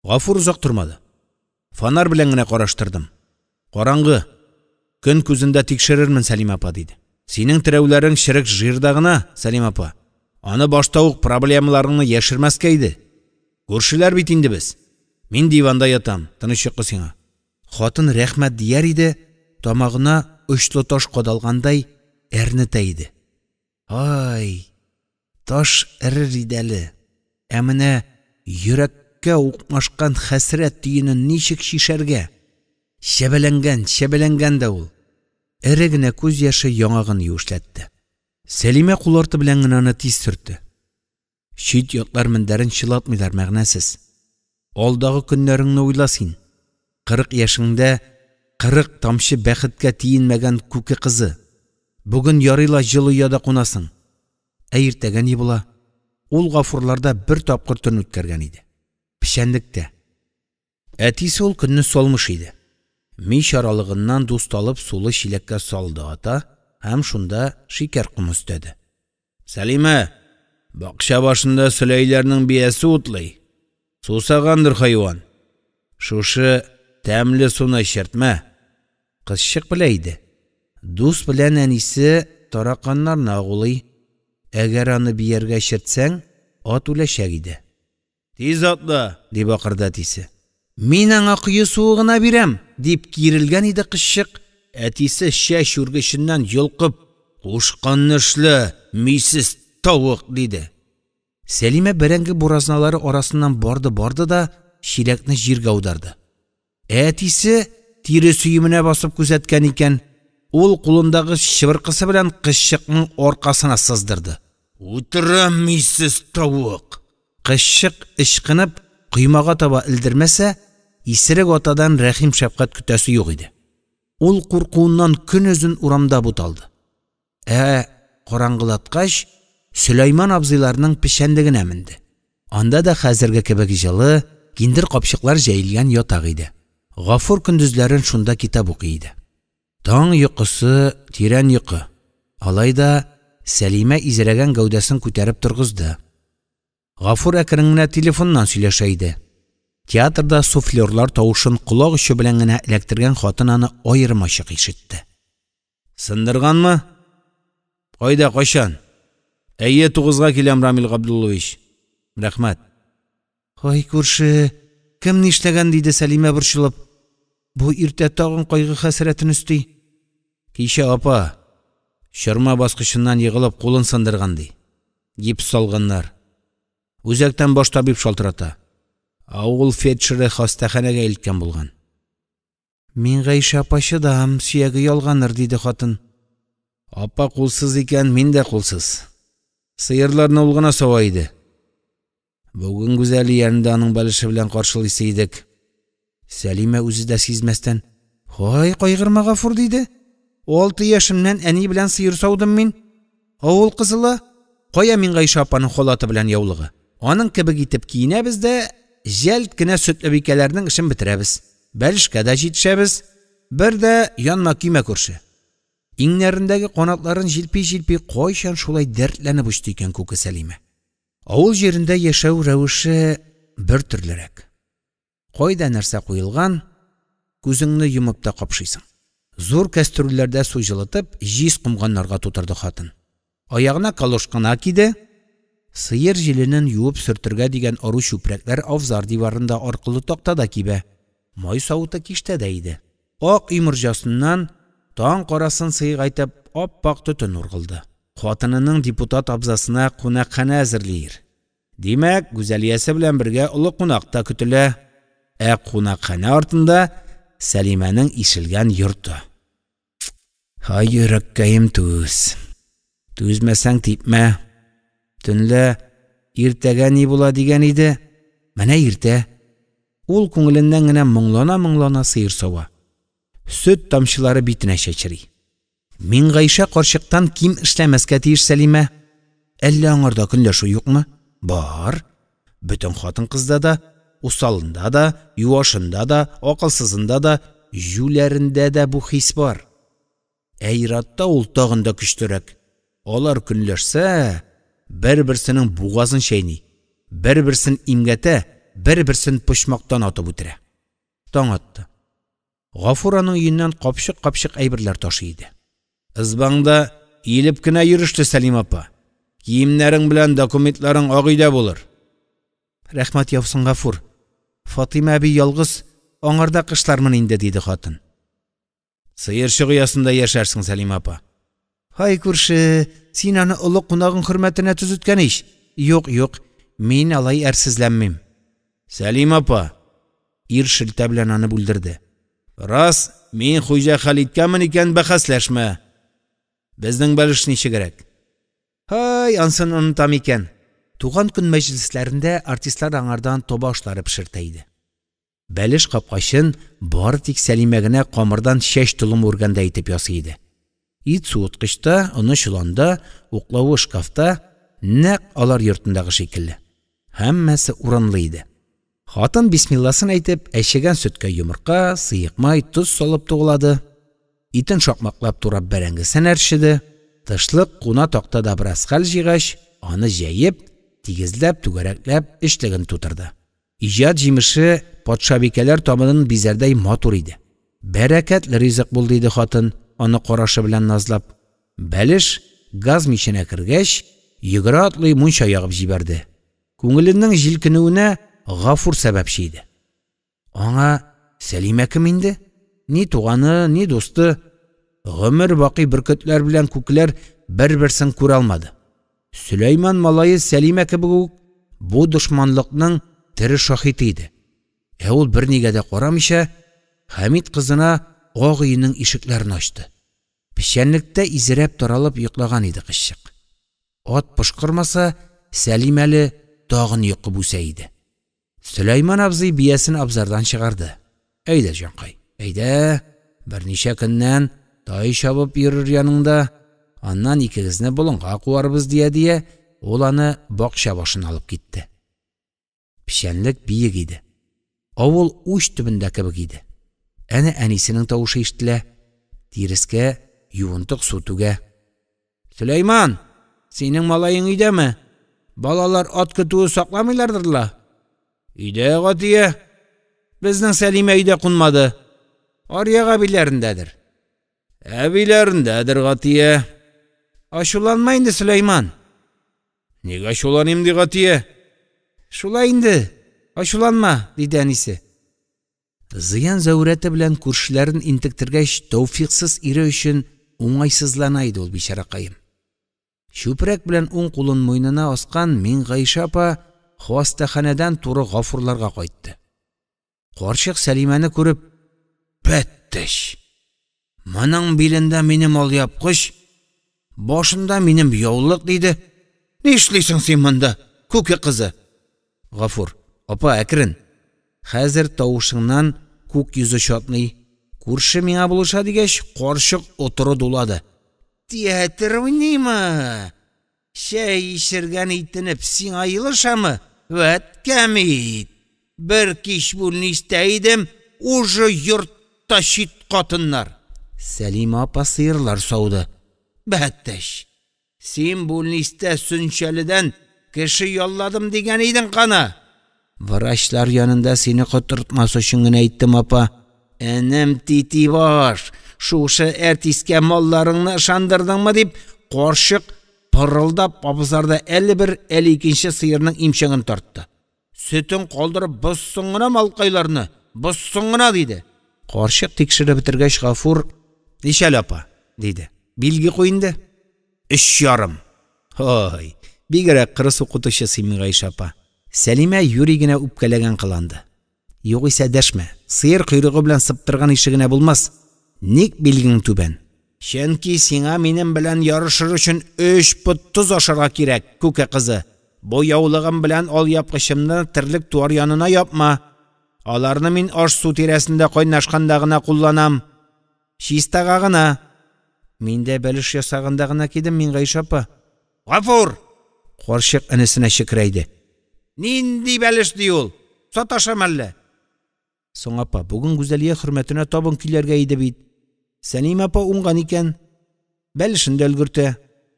[SPEAKER 1] Гафур узак тормады. Фонар белән генә караштырдым. Караңгы. Көн күзендә тикшерермен Сәлим апа диде. Синең терәүләрең чирек жирда гына, Сәлим апа. Аны башта ук проблемаларыңны яшермәскә иде. Күршеләр бит инде без. Мин диванда ятам, тыныч йокы сиңа. Хатын рәхмәт дияр иде, тамагына очлы таш кадалгандай әрнетә иде. Ай, таш эрер иде әле. Ә менә йөрәккә укмашкан хәсрәт төенен ничек шишәргә? Шәбәләнгән дә ул. Эре генә күз яшы яңагын юешләтте. Сәлимә куларты белән генә аны тиз сөртте. Чит ятлар мендәрен чылатмыйлар мәгънәсез. Алдагы көннәреңне уйла син. 40 яшеңдә 40 тамчы бәхеткә тиенмәгән күке кызы. Бүген ярыйла җылы яда кунасың. Ә иртәгә ни була? Ул Гафурларда бер тапкыр төн үткәргән иде. Пишәнлектә. Әтисе ул көнне салмыш иде. Мич аралыгыннан дуст алып сулы чилеккә салды ата, һәм шунда шикәр ком өстәде. Сәлимә, бакча башында Сөләйләрнең биясе утлый. Сусагандыр хайван. Шушы тәмле суны чертмә. Кызчык белә иде. Дус белән әнисе тараканнарны агулый. Әгәр аны биергә шертсәң, ат үләшәк иде. Тиз атла, дип акырды әтисе. Мин аңа кое суыгына бирәм, дип кирелгән иде кызчык. Әтисе шәш үргешеннән йолкып, кушканны эшлә, мисез тавык, диде. Сәлимә бәрәңге буразналары арасыннан барды да чиләкне җиргә аударды. Әтисе тире сөйеменә басып күзәткән икән, ул кулындагы шыбыркысы белән кызчыкның аркасына сыздырды. Утырам, мисез тавык. Кызчык ычкынып, коймага таба илдермәсә, исерек атадан рәхим шәфкать көтәсе юк иде. Ул куркуыннан көн өзен урамда буталды. Караңгылаткач, Сөләйман абзыйларның пешәнлегенә менде. Анда да хәзерге кебек җылы, киндер капчыклар җәелгән ятак иде. Гафур көндезләрен шунда китап укый иде. Таң йокысы тирән йокы. Алайда Сәлимә изрәгән гәүдәсен күтәреп торгызды. Гафур әкрен генә телефоннан сөйләшә иде. Театрда суфлерлар тавышын колак очы белән генә эләктергән хатын аны аермачык ишетте. Сындырганмы? Кайда, кайчан? Әйе, 9-га киләм, Рамил Габдуллович. Рәхмәт. Ай, күрше, кем нишләгән, диде Сәлимә борчылып. Бу иртә тагын кайгы хәсрәтен өсти. Кичә апа, шырма баскычыннан егылып кулын сындырган ди. Гипс салганнар. Үзәктән баш табиб шалтырата. Авыл фельдшеры хастаханәгә илткән булган. Мин Гайша апа чыдам, сөяге ялганыр, диде хатын. Апа кулсыз икән, мин дә кулсыз. Сыерларны ул гына сава иде. Бүген гүзәл ярында аның балышы белән каршылыйсы идек. Сәлимә үзе дә сизмәстән, "Хай, кайгырма, Гафур", диде. 6 яшымнан әни белән сыер саудым мин. Авыл кызылы, кая мин Гайша апаның халаты белән яулыгы. Аның кебек итеп киенәбез дә, җәлт кенә сөтле бикәләрнең эшен бетерәбез. Бәлешкә дә җитешәбез. Бер дә янма кимә күрше. Иңнәрендәге канатларын җилпи-җилпи кайчан шулай дәртләнеп очты икән күке Сәлимә. Авыл җирендә яшәү рәвеше бер төрлерәк. Кайда нәрсә куелган, күзеңне йомып та капшыйсың. Зур кәстрүлләрдә су җылытып, җиз кумганнарга тутырды хатын. Аягына калошкана киде. Сыер җиленен юып сөртергә дигән ару чүпрәкләр авзар диварында аркылы тактада кибә. Май савыты киштәдә иде. Ак өй морҗасыннан таң карасын сыйгайтып ап-ак төтен ургылды. Хатынының депутат абзасына кунакхана әзерләйер. Димәк, гүзәлиясе белән бергә олы кунакта көтелә. Кунакхана артында Сәлимәнең ишелгән йорты. Ай, йөрәккәем түз. Түзмәсәң типмә. Төнлә иртәгә ни була дигән иде. Менә иртә. Ул күңеленнән генә моңлана сыер сава. Сөт тамчылары битенә чәчри. Мин Гайша карчыктан ким эшләмәскә тиеш, Сәлимә. Әллә аңарда көнләшү юкмы? Бар. Бөтен хатын-кызда да, усалында да, юашында да, акылсызында да, жүләрендә дә бу хис бар. Иратта ул тагын да көчлерәк. Алар көнләшсә, бер-берсенең бугазын шәйни, бер-берсен имгәтә, бер-берсен почмактан атып үтерә. Таң атты. Гафур аның өеннән капчык әйберләр ташый иде. Избаңда иелеп кенә йөриште, Сәлимә апа. Киемнәрең белән документларың агыйдә булыр. Рәхмәт яусын, Гафур. Фатыйма әби ялгыз, аңарда кышлармын инде, диде хатын. Сыерчы оясында яшәрсең, Сәлимә апа. Хай, күрше, син аны олы кунагың хөрмәтенә төзеткән иш. Юк, мин алай әрсезләнмим. Сәлимә апа, ир шелтә белән аны бүлдерде. Раз, мин хуҗа Халиткәмен икән, бәхәсләшмә. Безнең бәлеш ничегрәк? Хай, ансын онытам икән. Туган көн мәҗлесләрендә артистлар аңардан тоба ашлары пешертә иде. Бәлеш капкачын бары тик Сәлимә генә камырдан чәч тулым үргәндә итеп ясый иде. Ит суыткычта, оны чоланда, уклавы шкафта, нәкъ алар йортындагы шикелле. Һәммәсе урынлы иде. Хатын бисмилласын әйтеп, әчегән сөткә йомырка, сыйыкмай, туз салып тугылады. Итен шакмаклап турап бәрәңгесен әршеде. Тышлык куна тактада бераз хәл җыйгач, аны җәеп, тигезләп, түгәрәкләп эшлеген тутырды. Иҗат җимеше патша бикәләр тамынын бизәрдәй матур иде. Бәрәкәтле ризык булды, диде хатын, аны карашы белән назлап. Бәлеш газ миченә кергәч, Йөгерә атлый мунча ягып җибәрде. Күңеленең җилкенүенә Гафур сәбәпче иде. Аңа Сәлимә кем инде? Ни туганы, ни дусты. Гомер бакый бөркетләр белән күкләр бер-берсен күрә алмады. Сөләйман малайы Сәлимә кебек үк бу дошманлыкның тере шаһиты иде. Ул бернигә дә карамыйча Хәмид кызына ак өйнең ишекләрен ачты. Печәнлектә изрәп таралып йоклаган иде кызчык. Ат пышкырмаса, Сәлимәле тагын йокы бүсә иде. Сөләйман абзый биясен абзардан чыгарды. Әйдә, җанкай, әйдә, берничә көннән тай чабып йөрер яныңда, аннан икегезне болынга куарбыз дия, ул аны бакча башына алып китте. Печәнлек биек иде. Авыл уч төбендә кебек иде. Әнә әнисенең тавышы ишетелә. Тирескә юынтык су түгә. Сөләйман, синең малайың өйдәме? Балалар ат көтүе сакламыйлардыр ла. Өйдә, Гатия. Безнең Сәлимә өйдә кунмады. Аръяга биләрендәдер. Биләрендәдер, Гатия. Ачуланма инде, Сөләйман. Нигә ачуланыйм ди, Гатия? Шулай инде. Ачуланма, диде әнисе. Зыян зәүрәте белән күршеләрен интектергәч, тәүфиксыз ире өчен уңайсызлана иде ул бичаракаем. Чүпрәк белән уң кулын муйнына аскан Миңгайша апа хастаханәдән туры Гафурларга кайтты. Карчык Сәлимәне күреп, "Бәттеш! Моның билендә минем алъяпкыч, башында минем яулык" диде. "Ни эшлисең син монда, күке кызы?" Гафур: "Апа, әкрен. Хәзер тавышыңнан күк йөзе чатный. Күрше миңа булыша" дигәч, карчык утыры дулады. "Театр уйныймы? Шәй ишергән итенеп син айылышамы? Вәт кәмит. Бер кич бүлнистә идем, уже йортта чит катыннар." Сәлимә апа сыерлар сауды. "Бәттәш, син бүлнистә Сүнчәледән кеше ялладым дигән идең кана?" "Врачлар янында сине котыртмас өчен генә әйттем, апа." "Энем Титибаш, шушы әртискә малларыңны ышандырдыңмы?" дип, карчык пырылдап абзарда әле бер, әле икенче сыерның имчәген тартты. "Сөтен калдырып бозсын гына малкайларны, бозсын гына" диде. Карчык тикшереп бетергәч, Гафур: "Ничәл, апа?" диде. "Билге куенды." 3,5. Ой, бигрәк кырыс укытучы Миңгайша апа. Сәлимә юри генә үпкәләгән кыланды. "Югыйсә дәшмә, сыер койрыгы белән сыптырган ишегенә булмас. Ник билгең түбән? Чөнки сиңа минем белән ярышыр өчен 3 пот туз ашарга кирәк, күке кызы. Бу яулыгым белән алъяпкычымны терлек туар янына япма. Аларны мин аш су тирәсендә кайнашканда гына кулланам. Чистага гына." "Миндә бәлеш ясаганда гына кидем, Миңгайша апа." "Гафур!" Карчык энесенә чикрәйде. "Нинди бәлеш ди ул? Саташам әллә?" "Соң апа, бүген Гүзәлия хөрмәтенә табын көйләргә иде бит. Сәлимә апа уңган икән. Бәлешен дә өлгертә."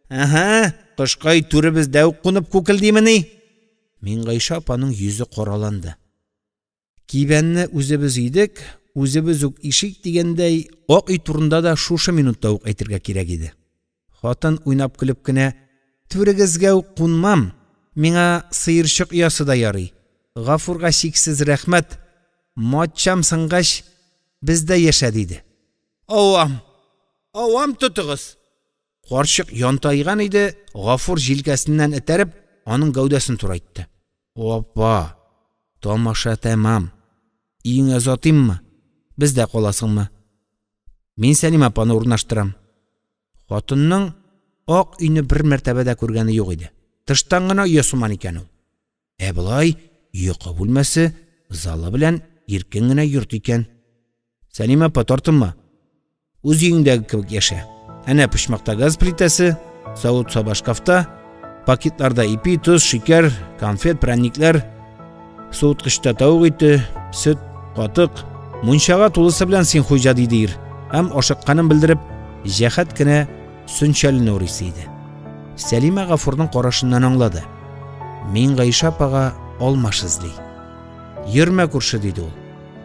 [SPEAKER 1] "Аһа, кышкай түребездә үк кунып күкелдимени?" Миңгайша апаның йөзе караланды. "Кибәнне үзебез идек, үзебез үк ишик" дигәндәй, ак үй турында да шушы минутта ук әйтергә кирәк иде. Хатын уйнап көлеп кенә: "Түрегезгә үк кунмам. Миңа сыерчык ясы да ярый. Гафурга чиксез рәхмәт. Матчам сынгач, бездә яшә" диде. Авам тотыгыз." Карчык янтайган иде, Гафур җилкәсеннән этәреп, аның гәүдәсен турайтты. "Апа, тамаша тәмам. Иңә затыйммы? Бездә каласыңмы? Мин Сәлимә апаны урнаштырам." Хатынның ак өйне бер мәртәбәдә күргәне юк иде. Тыштан гына ясыман икән ул. Булай, йокы бүлмәсе, залы белән иркен генә йорт икән. "Сәлимә апа, тартынма. Үз өеңдәге кебек яшә. Әнә пычмакта газ плитәсе, савыт-саба шкафта, пакетларда ипи, туз, шикәр, конфет, прәнникләр, суыткычта тауык ите, сөт, катык, мунчага тулысы белән син хуҗа" диде ир. Һәм ашыкканын белдереп, җәһәт кенә Сүнчәлене урыйсы иде. Сәлимә Гафурның карашыннан аңлады. Миңгайша апага алмаш эзли. "Йөрмә күрше" диде ул.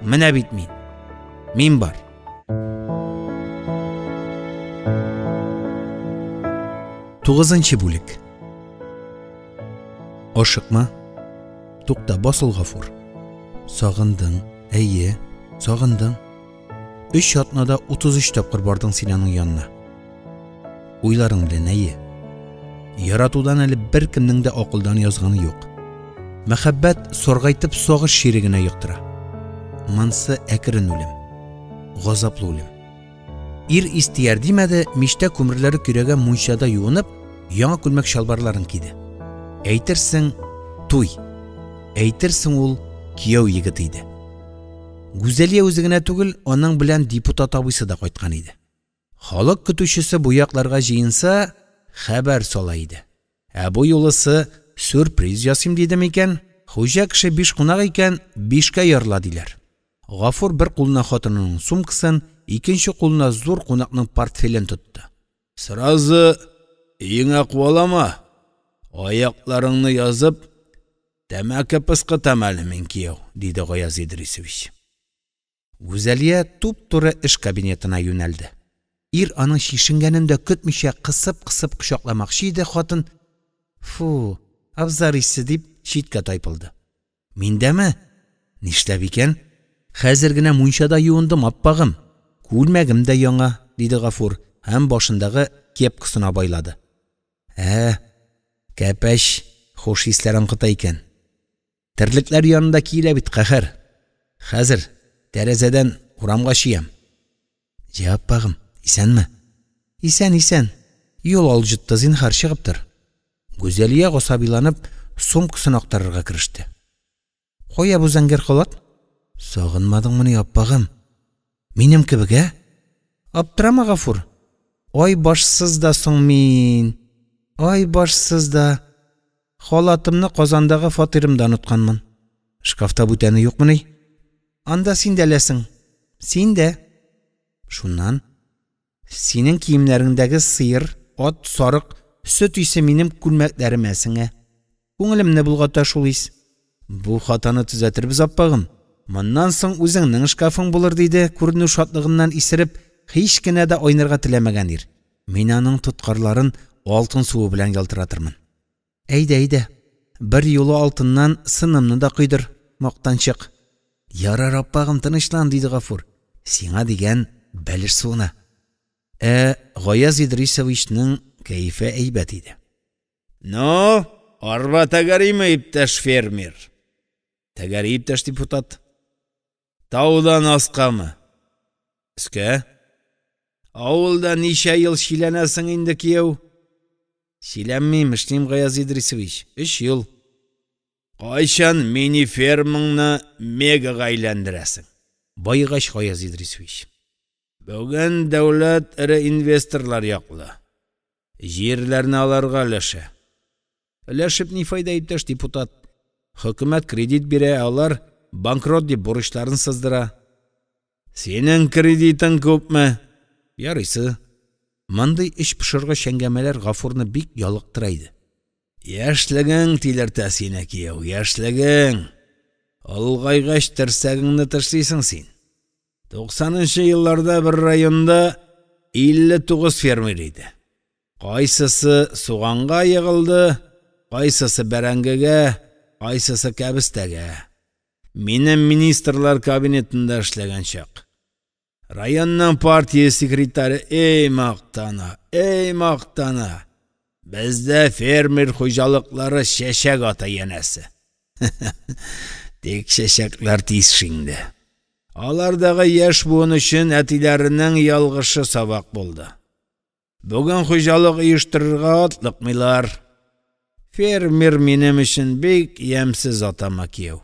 [SPEAKER 1] "Менә бит мин бар." 9-нчы бүлек. Ашыкма. Тукта, басыл, Гафур. Сагындың, әйе, сагындың. 3 атнада 33 тапкыр бардың син аның янына. Уйларың белән, әйе. Яратудан әле бер кемнең дә акылдан язганы юк. Мәхәббәт соргайтып сагыш ширегенә йоктыра. Мансы әкрен үлем, газаплы үлем. Ир истияр димәде, миштә күмерләре көрәгә мунчада юынып, яңа күлмәк шалбарларын киде. Әйтерсең, туй. Әйтерсең, ул кияү егет иде. Гүзәлия үзе генә түгел, аның белән депутат абыйсы да кайткан иде. Халык көтүчесе бу якларга җыенса, хәбәр сала иде. Бу юлысы сюрприз ясыйм диде микән? Хуҗа кеше 5 кунак икән, 5кә ярла диләр. Гафур бер кулына хатынының сумкасын, икенче кулына зур кунакның портфелен тотты. Сразу өеңә куалама. Аякларыңны язып, тәмәке пыскытам әле мин кияү, диде Гаяз Идрисович. Гүзәлия туп-туры эш кабинетына юнәлде. Ир аның шишенгәнен дә көтмичә кысып кочакламакчы иде, хатын: "Фу, абзар исе", дип читкә тайпылды. "Миндәме? Нишләп икән? Хәзер генә мунчада юындым, аппагым. Күлмәгем дә яңа", диде Гафур һәм башындагы кепкасын байлады. Кәпәш, хуш исләрең кыта икән. Терлекләр янында килә бит каһәр. Хәзер тәрәзәдән урамга чиям. "Җаппагым, исәнме?" "Исән. Юл алҗытты, зинһар чыгып тор." Гүзәлия гасабиланып сумкасын актарырга кереште. "Кая бу зәңгәр халат?" "Сагынмадыңмыни, аппагым? Минем кебек, Аптырама, Гафур. Ай башсыз да соң мин. Ай башсыз да. Халатымны Казандагы фатирымда онытканмын. Шкафта бүтәне юкмыни? Анда син дә ләсең. Син дә. Шуннан синең киемнәреңдәге сыер, ат, сарык, сөт исе минем күлмәкләрем әсеңә. Күңелемне булгата шул ис. Бу хатаны төзәтербез, аппагым. Моннан соң үзеңнең шкафың булыр", диде, күренү шатлыгыннан исереп, һич кенә дә ойнарга теләмәгән ир. "Мин аның тоткарларын алтын суы белән ялтыратырмын." "Әйдә, бер юлы алтыннан сынымны да койдыр, мактанчык." "Ярар, аппагым, тынычлан", диде Гафур. "Сиңа дигән бәлеш суына." Гаяз Идрисовичның кәефе әйбәт иде. "Ну, арба тәгәриме, иптәш фермер?" "Тәгәри, иптәш депутат." "Таудан аскамы?" "Өскә." "Авылда ничә ел шиләнәсең инде, кияү?" "Шиләнмим, эшлим, Гаяз Идрисович, 3 ел." "Кайчан мини фермаңны мегага әйләндерәсең?" "Байгач, Гаяз Идрисович." "Бүген дәүләт эре инвесторлар яклы. Җирләрне аларга өләшә." "Өләшеп ни файда, иптәш депутат? Хөкүмәт кредит бирә, алар банкрот дип бурычларын сыздыра." "Синең кредитың күпме?" "Ярыйсы." Мондый эш пешергә шәңгәмәләр Гафурны бик ялыктыра иде. "Яшьлегең тилертә сине, кияү, яшьлегең. Алгайгач терсәгеңне тешлисең син. 90-нчы елларда бер районда 59 фермер иде. Кайсысы суганга ягылды, кайсысы бәрәңгегә, кайсысы кәбестәгә. Минем министрлар кабинетында эшләгән чак. Районның партия секретаре эй мактана. Бездә фермер хуҗалыклары шәшәк ата янәсе. Тик шәшәкләр тиз шинде. Алардагы яшь буын өчен әтиләренең ялгышы сабак булды. Бүген хуҗалык оештырырга атлыкмыйлар. Фермер минем өчен бик ямсыз атама, кияү.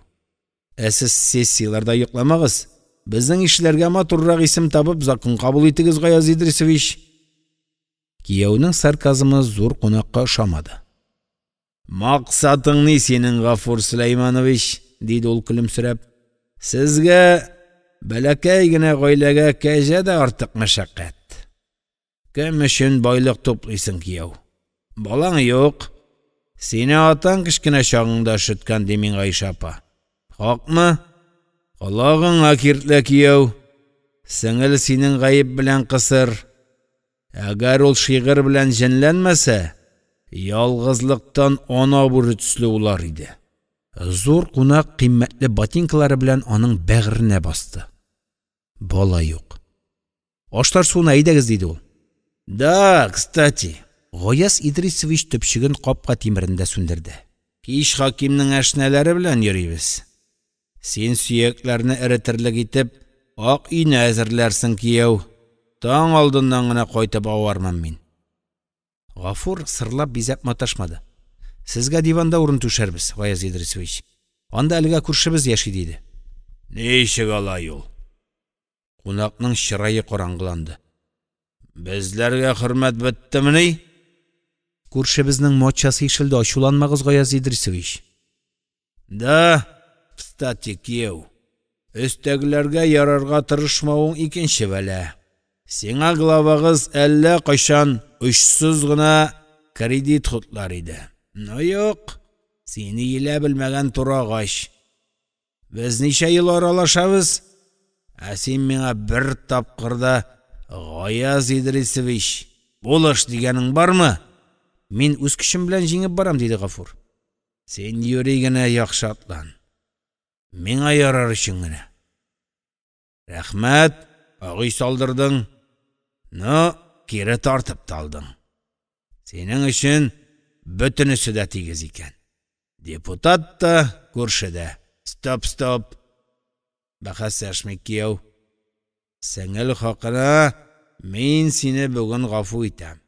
[SPEAKER 1] Сез сессияларда йокламагыз. Безнең ишләргә матуррак исем табып закон кабул итегез, Гаяз Идрисович." Кияүнең сарказмы зур кунакка ошамады. "Максатың ни синең, Гафур Сөләйманович?" диде ул көлемсерәп. "Сезгә бәләкәй генә гаиләгә кәҗә дә артык мәшәкать. Кем өчен байлык туплыйсың, кияү? Балаң юк. Сине атаң кичкенә чагыңда шөткән, ди мин Гайша апа. Хакмы? Алагың акиртле, кияү. Сеңел синең гаеп белән кысыр. Әгәр ул шигырь белән җенләнмәсә, ялгызлыктан ана бүрі төсле улар иде. Зур кунак кыйммәтле ботинкалары белән аның бәгыренә басты. Бала юк. Аштар суны әйдәгез диде ул. Да, кстати. Гаяз Идрисович төпчеген капка тимерендә сүндерде. Кич хакимның әшнәләре белән йөрибез. Син сөякләрне эретерлек итеп, ак өйне әзерләрсең кияү. Таң алдыннан гына кайтып аварман мин. Гафур сырлап бизәп маташмады. Сезгә диванда урын түшәрбез, Гаяз Идрисович. Анда әлегә күршебез яши диде. Ничек алай ул? Кунакның чырае караңгыланды. Безләргә хөрмәт беттемени? Күршебезнең матчасы ишелде, ачуланмагыз, Гаяз Идрисович. Да, кстати, кияү. Өстәгеләргә ярарга тырышмауың икенче бәлә. Сиңа главагыз әллә кайчан очсыз гына кредит хутлар иде. Ну юк, сине илә белмәгән турагач. Без ничә ел аралашабыз? Син миңа бер тапкырда Гаяз Идрисович, булыш дигәнең бармы? Мин үз көчем белән җиңеп барам, диде Гафур. Син йөри генә яхшы атлан. Миңа ярар өчен генә. Рәхмәт, агый салдырдың. Ну, кире тартып талдың. Синең өчен бөтенесе дә тигез икән. Депутат та, күршедә. Стоп. Бәхәсләшмик кияү. Сеңел хакына мин сине бүген гафу итәм.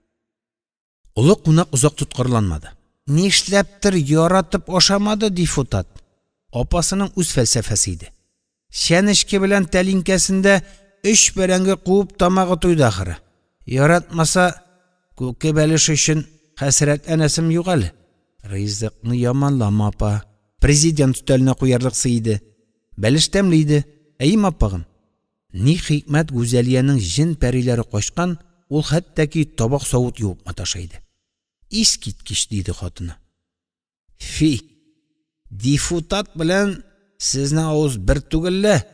[SPEAKER 1] Улы кунак узак тоткарланмады. Нишләптер яратып ашамады депутат. Апасының үз фәлсәфәсе иде. Шәнешке белән тәлинкәсендә 3 бәрәңге куып тамагы туйды ахыры. Яратмаса, күке бәлеш өчен хәсрәтләнәсем юк әле. Ризыкны яманлама, апа. Президент өстәленә куярлыксы иде. Бәлеш тәмле иде. Әйем апагым. Ни хикмәт Гүзәлиянең җен пәриләре качкан, ул хәттәки табак савыт юып маташайды. Искиткеч, диде хатыны. Фи, депутат белән сезнең авыз бер түгелле.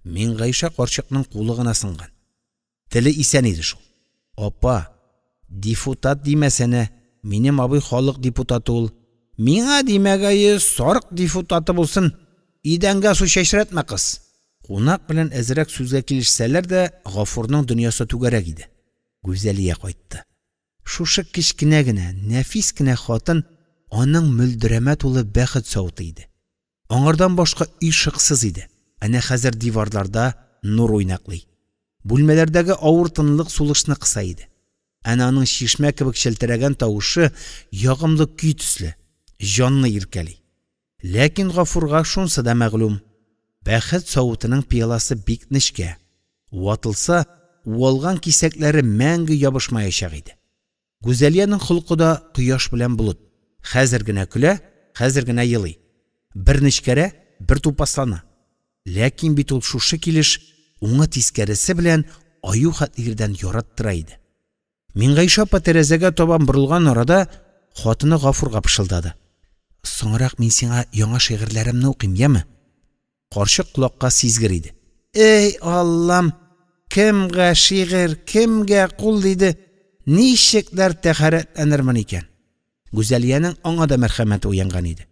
[SPEAKER 1] Мин Гайша карчыкның кулы гына сынган. Теле исән иде шул. Апа, депутат димәсәнә, минем абый халык депутаты ул. Миңа димәгәе сарык депутаты булсын. Идәнгә су чәчрәтмә кыз. Кунак белән әзрәк сүзгә килешсәләр дә, Гафурның дөньясы түгәрәк иде. Гүзәлия кайтты. Шушы кичкенә генә, нәфис кенә хатын аның мөлдерәмә тулы бәхет сауыты иде. Аңардан башка үй шыксыз иде. Әнә хәзер диварларда нур уйнаклый. Бүлмәләрдәге авыр тынлык сулышны кыса иде. Әнә аның шишмә кебек челтерәгән тавышы ягымлы көй төсле, җанны иркәли. Ләкин Гафурга шунсы да мәгълүм. Бәхет савытының пияласы бик нечкә. Ватылса, уалган кисәкләре мәңге ябышмаячак иде. Гүзәлияның холкы да кояш белән булут. Хәзер генә көлә, хәзер генә елый. Бер нечкәрә, бер тупаслана. Ләкин бит ул шушы килеш уңы тискәресе белән аю хәтлегердән яраттыра иде. Мин Гайша апа тәрәзәгә табан борылган арада хатыны Гафурга пышылдады. Соңрак мин сиңа яңа шигырьләремне укыйм, яме? Карчык колакка сизгер иде. Эй Аллам, кемгә шигырь, кемгә кул диде. Ничекләр тәхәрәтләнермен икән. Гүзәлиянең аңа да мәрхәмәте уянган иде.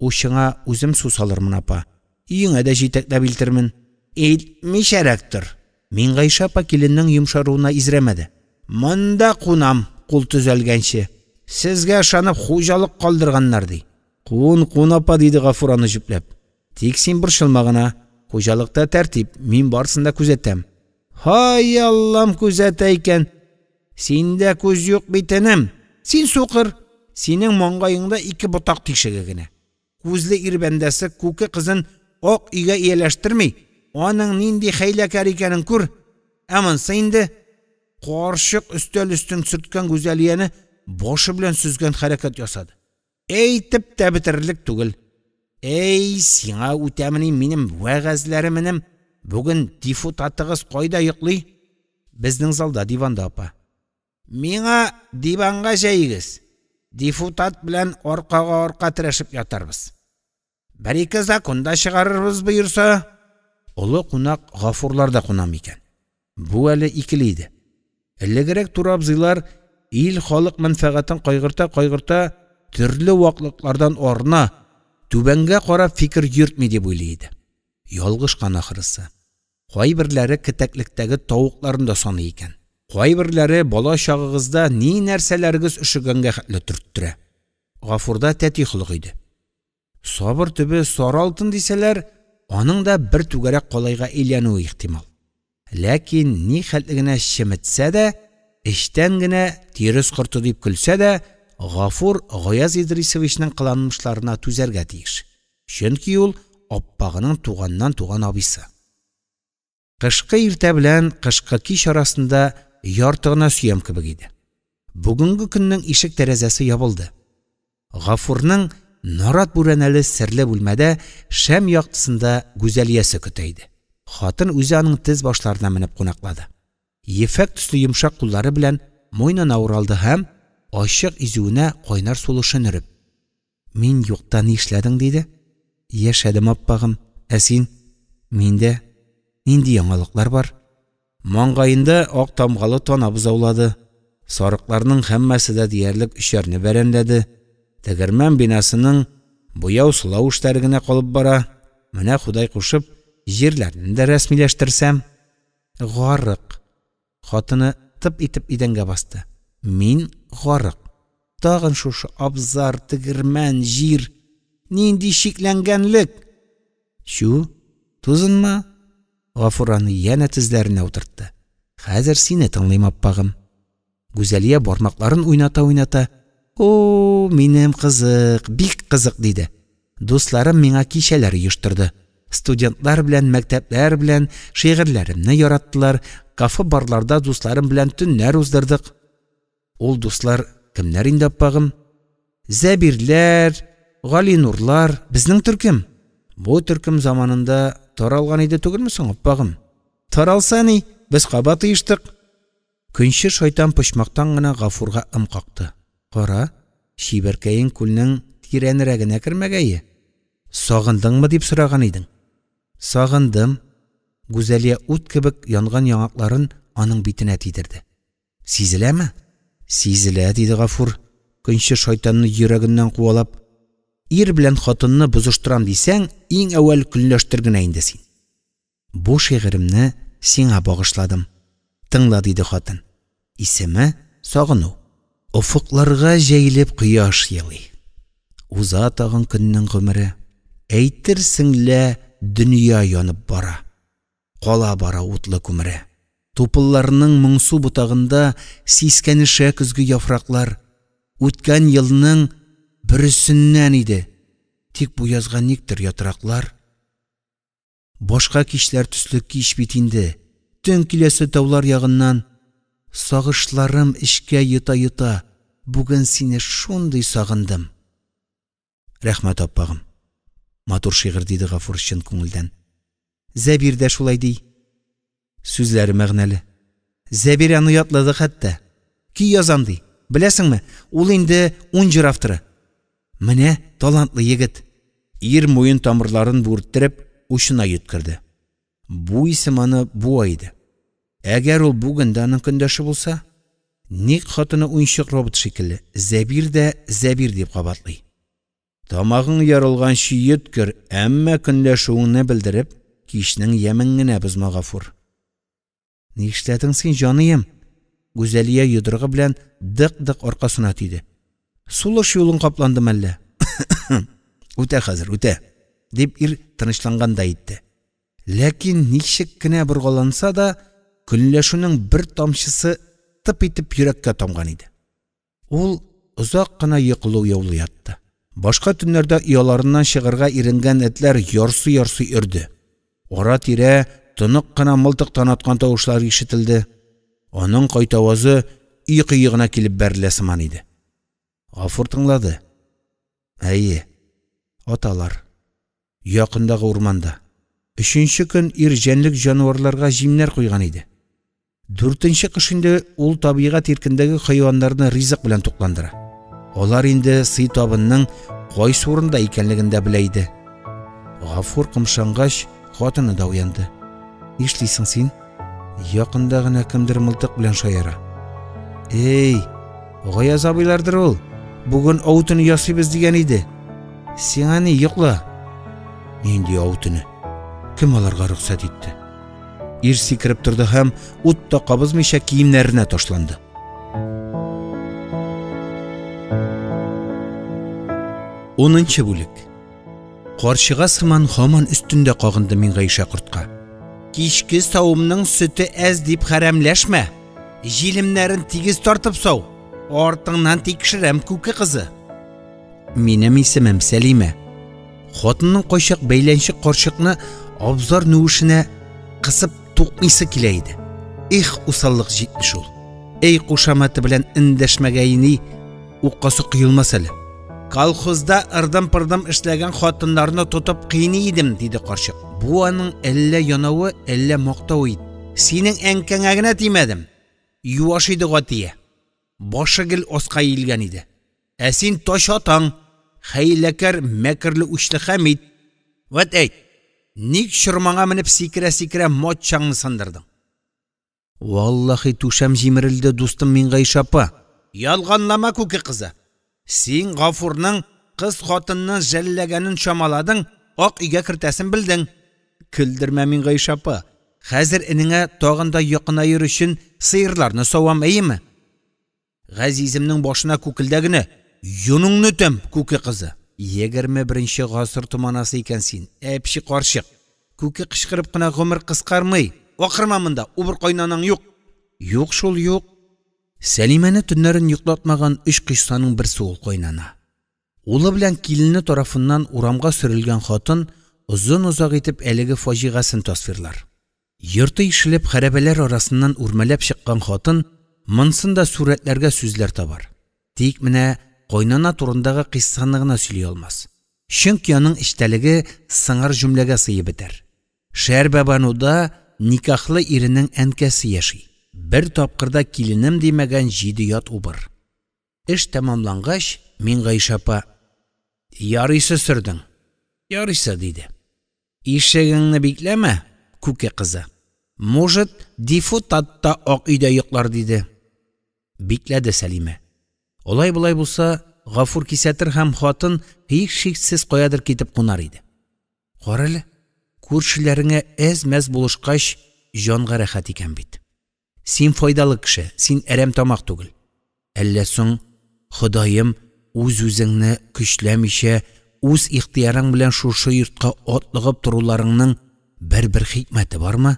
[SPEAKER 1] Ушыңа үзем су салырмын, апа. Өеңә дә җитәкләп илтермен. Мишәрәктер. Мин Гайша апа киленнең йомшаруына изрәмәде. Монда кунам, кул төзәлгәнче. Сезгә ышанып хуҗалык калдырганнар ди. Кун апа, диде Гафур аны җүпләп. Тик син борчылма гына. Хуҗалыкта тәртип, мин барсын да күзәтәм. Һай Аллам, күзәтә икән. Синдә күз юк битенем. Син сукыр. Синең маңгаеңда 2 ботак тишеге генә. Күзле ирбәндәсе күке кызын ак өйгә ияләштерми. Аның нинди хәйләкәр икәнен күр. Әмансы инде. Карчык өстәл өстен сөрткән Гүзәлияне башы белән сүзгән хәрәкәт ясады. Әйтеп тә битерлек түгел. Эй, сиңа үтәмени минем вәгазьләремнем. Бүген депутатыгыз кайда йоклый? Безнең залда, диванда, апа. Миңа диванга җәйгез. Депутат белән аркага-арка тирешеп ятарбыз. Бер-ике законда чыгарырбыз буйырса. Олы кунак Гафурларда кунам икән. Бу әле икеле иде. Элегрәк турабзыйлар ил халык мәнфәгатен кайгырта, төрле ваклыклардан орына, түбәнгә карап фикер йөртми дип уйлый. Ялгышкан ахырысы. Кайберләре китәклектәге тавыкларын да саный икән. Кайберләре бала чагыгызда ни нәрсәләрегез өшегәнгә хәтле төрттүрә. Гафурда тәти хулык иде. Сабыр төбе сары алтын дисәләр, аның да бер түгәрәк калайга әйләнүе ихтимал. Ләкин ни хәтлегенә шеметсә дә, эштән генә тирес корты дип көлсә дә, Гафур Гаяз Идрисовичның кыланмышларына түзәргә тиеш. Чөнки ул аппагының туганнан туган абыйсы. Кышкы иртә белән кышкы кич арасында яртыгына сөям кебек иде. Бүгенге көннең ишек тәрәзәсе ябылды. Гафурның нарат бүрәнәле серле бүлмәдә шәм яктысында Гүзәлиясе көтә иде. Хатын үзе аның тез башларына менеп кунаклады. Ефәк төсле йомшак куллары белән муйнына уралды һәм ачык изүенә кайнар сулышын өреп: "Мин юкта ни эшләдең?" диде. "Яшәдем, аппагым. Ә син?" "Миндә нинди яңалыклар бар?" Маңгаенда ак тамгалы тана бузаулады. Сарыкларның һәммәсе дә диярлек өчәрне бәрәнләде. Тегермән бинасының буяу сылау эшләре генә калып бара. Менә Худай кушып, җирләрне дә рәсмиләштерсәм. Гарык. Хатыны тып итеп идәнгә басты. Мин гарык. Тагын шушы абзар, тегермән, җир. Нинди шикләнгәнлек. Шу, тузынма? Гафураны янә тезләренә утыртты. Хәзер сине тыңлыйм, аппагым. Гүзәлия бармакларын уйната. "О, минем кызык, бик кызык", диде. Дусларым миңа кичәләр оештырды. Студентлар белән, мәктәпләр белән шигырьләремне яраттылар. Кафе барларда дусларым белән төннәр уздырдык. Ул дуслар кемнәр инде, аппагым? Зәбирләр, Галинурлар, безнең төркем. Бу төркем заманында таралган иде түгелме соң, аппагым? Таралса ни, без кабат оештык. Көнче шайтан почмактан гына Гафурга ым какты. "Кара, Шибәркәең күлнең тирәнрәгенә кермәгәе. Сагындыңмы?" дип сораган идең. "Сагындым." Гүзәлия ут кебек янган яңакларын аның битенә тидерде. "Сизеләме?" "Сизелә", диде Гафур, көнче шайтанны йөрәгеннән куалап. "Ир белән хатынны бузыштырам дисәң, иң әүвәл көнләштер генә инде син. Бу шигыремне сиңа багышладым. Тыңла", диде хатын. Исеме Сагыну. Уфыкларга җәйлеп кояш елый. Уза тагын көннең гомере. Әйтерсең лә дөнья янып бара. Кала бара утлы күмере. Тупылларның моңсу бутагында сискәнешә көзге яфраклар. Үткән елның берсеннән иде. Тик бу язга никтер ятраклар. Башка кичләр төсле кич бит инде. Төн киләсе таулар ягыннан. Сагышларым ишкә йота, бүген сине шундый сагындым. Рәхмәт, аппагым. Матур шигырь, диде Гафур чын күңелдән. Зәбир дә шулай ди. Сүзләре мәгънәле. Зәбир аны ятлады хәтта. Ки язам ди. Беләсеңме, ул инде 10 җыр авторы. Менә талантлы егет. Ир муен тамырларын бүрттереп, ушына йөткерде. Бу исем аны буа иде. Әгәр ул бүген дә аның көндәше булса, ник хатыны уенчык робот шикелле, Зәбир дә Зәбир дип кабатлый. Тамагың ярылган йөткер, әмма көндәшүеңне белдереп, кичнең ямен генә бозма, Гафур. Ни эшләдең син, җаныем? Гүзәлия йодрыгы белән дык-дык аркасына тиде. Сулыш юлын капландым әллә? Үтә хәзер, үтә, дип ир тынычланганда әйтте. Ләкин ничек кенә боргаланса да, көнләшүнең бер тамчысы тып итеп йөрәккә тамган иде. Ул озак кына йоклы яулый ятты. Башка төннәрдә ояларыннан чыгарга иренгән этләр ярсый өрде. Ара-тирә тынык кына мылтыктан аткан тавышлар ишетелде. Аның кайтавазы үй кыегына килеп бәрелә сыман иде. Гафур тыңлады. Әйе, аталар. Якындагы урманда. 3нче көн ир җәнлек җанварларга җимнәр куйган иде. 4нче кыш инде ул табигать иркендәге хайваннарны ризык белән тукландыра. Алар инде сый табынның кайсы урында икәнлеген дә белә иде. Гафур кымшангач, хатыны да уянды. Нишлисең син? Якында гына кемдер мылтык белән шаяра. Эй, Гаяз абыйлардыр ул. Бүген аутыны ясыйбыз дигән иде. Син аны йокла. Нинди аутыны? Кем аларга рөхсәт итте? Ир сикереп торды һәм утта кабызмыйча киемнәренә ташланды. Онынчы бүлек. Карчыга сыман һаман өстендә кагынды Миңгайша кортка. Кичке савымның сөте әз дип хәрәмләшмә. Җилемнәрен тигез тартып сау. Артыңнан тикшерәм күке кызы. Минем исемем Сәлимә. Хатынның кайчак бәйләнче карчыкны абзар нүшенә кысып тукмыйсы килә иде. Их, усаллык җитмеш ул. Эй кушаматы белән индәшмәгәйни, уккасы кыелмас әле. Колхозда ырдым-пырдым эшләгән хатыннарны тотып кыйный идем, диде карчык. Бу аның әллә янавы, әллә мактавы иде. Синең әнкәңә генә тимәдем. Юаш иде гатия. Башы гел аска иелгән иде. Ә син таш атаң, хәйләкәр, мәкерле учлы Хәмид. Вәт әйт, ник шырмаңа менеп сикерә-сикерә матчаңны сындырдың? Валлахи түшәм җимерелде, дустым Миңгайша апа. Ялганлама күке кызы. Син Гафурның кыз хатынны жәлләгәнен шамаладың, ак өйгә кертәсен белдең. Көлдермә Миңгайша апа. Хәзер инеңә тагында якынайыр өчен сыерларны савам, әйеме? Газиземнең башына күкелдәгене, юныңны тем, күке кызы. 21-нче гасыр туманасы икән син, әпши карчык. Күке кычкырып кына гомер кыскармый. Акырма монда, убыр кайнанаң юк. Юк шул юк. Сәлимәне төннәрен йоклатмаган 3 кыйссаның берсе ул кайнана. Улы белән килене тарафыннан урамга сөрелгән хатын озын-озак итеп әлеге фаҗигасын тасвирлар. Йорты ишелеп хәрабәләр арасыннан үрмәләп чыккан хатын монсында сүрәтләргә сүзләр табар. Тик менә кайнана турындагы кыйссаны гына сөйли алмас. Чөнки аның иштәлеге сыңар җөмләгә сыйып бетәр. Шәрбәбануда никахлы иренең әнкәсе яши. Бер тапкырда киленем димәгән 7 ят убыр. Эш тәмамлангач, Миңгайша апа: "Ярыйсы сөрдең." "Ярыйсы" диде. "Ишегеңне бикләмә, күке кызы. Может, дифутатта ак өйдә йоклар" диде. Бикләде Сәлимә. Олай-булай булса, Гафур кисәтер һәм хатын һичшиксез каядыр китеп кунар иде. Карале, күршеләреңә әз-мәз булышкач, җанга рәхәт икән бит. Син файдалы кеше, син әрәм тамак түгел. Әллә соң, Ходаем, үз-үзеңне көчләмичә, үз ихтыярың белән шушы йортка атлыгып торуларыңның бер хикмәте бармы?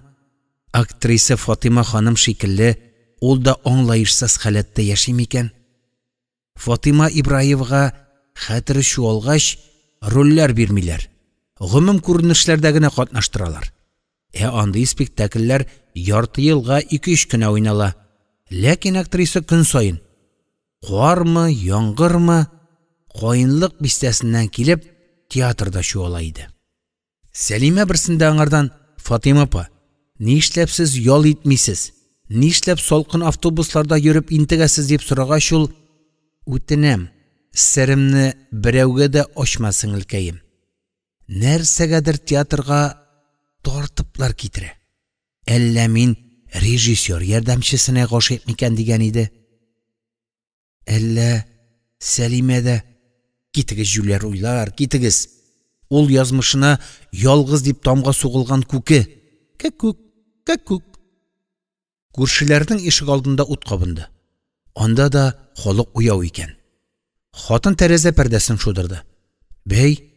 [SPEAKER 1] Актриса Фатима ханым шикелле, ул да аңлаешсыз халәттә яши микән? Фатима Ибраевга хәтере чуалгач, рольләр бирмиләр. Гомум күренешләрдә генә катнаштыралар. Андый спектакльләр ярты елга 2-3 көн уйнала. Ләкин актриса көн сайын кармы, яңгырмы, кайынлык бистәсеннән килеп, театрда чуала иде. Сәлимә берсендә аңардан: "Фатима апа, нишләп сез ял итмисез? Нишләп салкын автобусларда йөреп интегәсез?" дип сорагач, ул: "Үтенәм, серемне берәүгә дә ачма сеңелкәем. Нәрсәгәдер театрга тартыплар китерә. Әллә мин режиссер ярдәмчесенә гашыйк микән дигән иде." Әллә Сәлимәдә: "Китегез җүләр уйлар, китегез. Ул язмышына ялгыз дип тамга сугылган күке. Кәкүк, кәкүк." Күршеләрнең ишек алдында ут кабынды. Анда да халык уяу икән. Хатын тәрәзә пәрдәсен шудырды. "Бәй,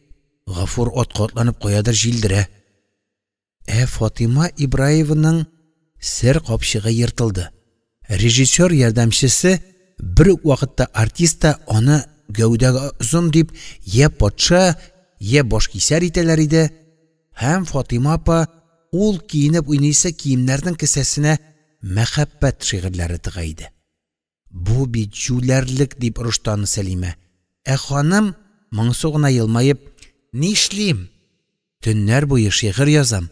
[SPEAKER 1] Гафур атка атланып каядыр җилдерә." Фатима Ибраеваның сер капчыгы йыртылды. Режиссер ярдәмчесе бер үк вакытта артиста аны гәүдәгә озын дип я патша, я башкисәр итәләр иде. Һәм Фатима апа ул киенеп уйныйсы киемнәрнең кесәсенә мәхәббәт шигырьләре тыга иде. "Бу бит җүләрлек" дип оруштаны Сәлимә. Ханым моңсу гына елмаеп: "Нишлим? Төннәр буе шигырь язам.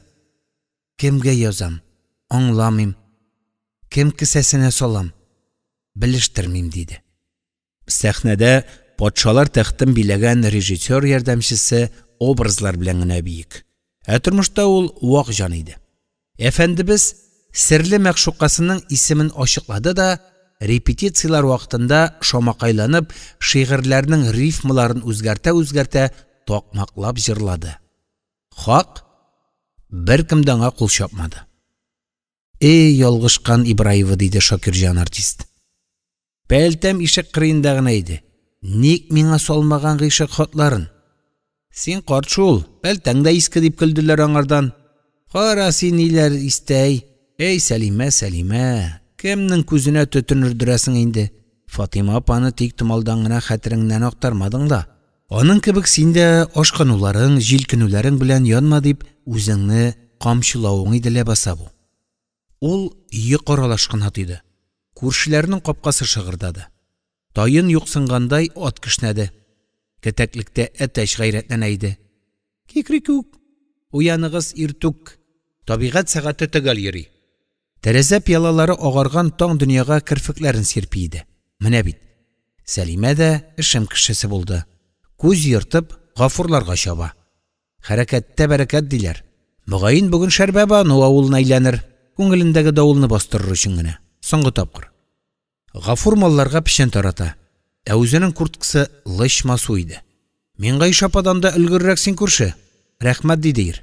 [SPEAKER 1] Кемгә язам? Аңламыйм. Кем кесәсенә салам? Белештермим" диде. Сәхнәдә патшалар тәхтен биләгән режиссер ярдәмчесе образлар белән генә биек. Тормышта ул вак җан иде. Әфәндебез серле мәгъшукасының исемен ачыклады да, репетициялар вакытында шомакайланып, шигырьләрнең рифмаларын үзгәртә такмаклап җырлады. Хак беркем дә аңа кул чапмады. Эй, ялгышкан Ибраева, диде Шакирҗан артист. Бәлтәм ишек кырыенда гына иде. Ник миңа салмаган гыйшык хатларын? Син карт шул, бәлтәң дә иске дип көлделәр аңардан. Кара син ниләр истәй. Эй, Сәлимә, кемнең күзенә төтенердерәсең инде? Фатима апаны тик томалдан гына хәтереңнән актармадың да. Аның кебек син дә ашкынуларың, җилкенүләрең белән янма дип үзеңне камчылавың иде ләбаса бу. Ул йөк аралашкан хат иде. Күршеләрнең капкасы шыгырдады. Тайын юксынгандай ат кешнәде. Кетәклектә әтәч гайрәтләнә иде. Кикрикүк, уяныгыз иртүк. Табигать сәгате төгәл йөри. Тәрәзә пиялалары агарган таң дөньяга кирфекләрен сирпи иде. Менә бит. Сәлимә дә эшем кешесе булды. Күз йыртып, гафурларга чаба. Хәрәкәттә бәрәкәт диләр. Мөгаен бүген Шәрбәбану авылына әйләнер. Күңелендәге давылны бастырыр өчен генә. Соңгы тапкыр. Гафур малларга печән тарата. Ә үзенең курткасы лышмасу иде. Мин Гайша ападан да өлгеррәк син күрше. Рәхмәт диде ир.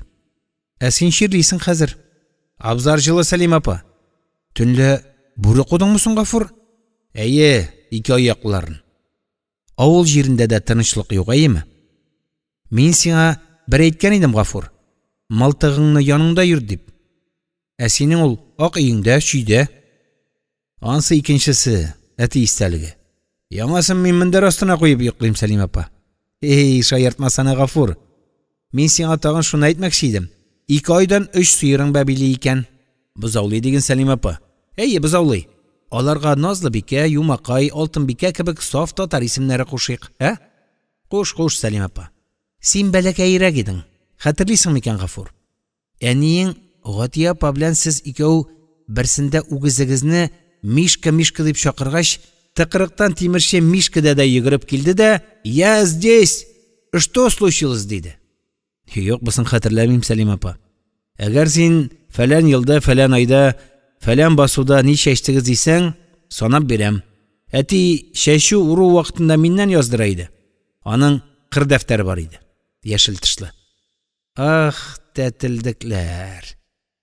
[SPEAKER 1] Ә син ширлисең хәзер. Абзар җылы Сәлимә апа. Төнлә бүре кудыңмы соң Гафур? Әйе, ике аякларын. Авыл җирендә дә тынычлык юк, әйеме? Мин сиңа бер әйткән идем, Гафур. Малтыгыңны яныңда йөр дип. Ә синең ул ак өеңдә, чөйдә. Ансы икенчесе, әти истәлеге. Яңасын мин мендәр астына куеп йоклыйм, Сәлимә апа. Эй, шаяртмасана, Гафур. Мин сиңа тагын шуны әйтмәкче идем. 2 айдан 3 сыерың бәбили икән. Бузаулый диген Сәлимә апа. Әйе, бузаулый. Аларга Назлы бикә, Юмакай, Алтын бикә кебек саф татар исемнәре кушыйк, ә? Куш, Сәлимә апа. Син бәләкәйрәк идең. Хәтерлисең микән, Гафур? Әниең Гатия апа белән сез икәү берсендә үгезегезне Мишка дип чакыргач, тыкрыктан тимерче Мишка дә йөгереп килде дә, "Я здесь. Что случилось?" диде. Юк, бусын хәтерләмим, Сәлимә апа. Әгәр син фәлән елда, фәлән айда, фәлән басуда ни чәчтегез дисәң, санап бирәм. Әти чәчү уру вакытында миннән яздыра иде. Аның кыр дәфтәре бар иде. Яшел тышлы. Ах, тәтелдекләр.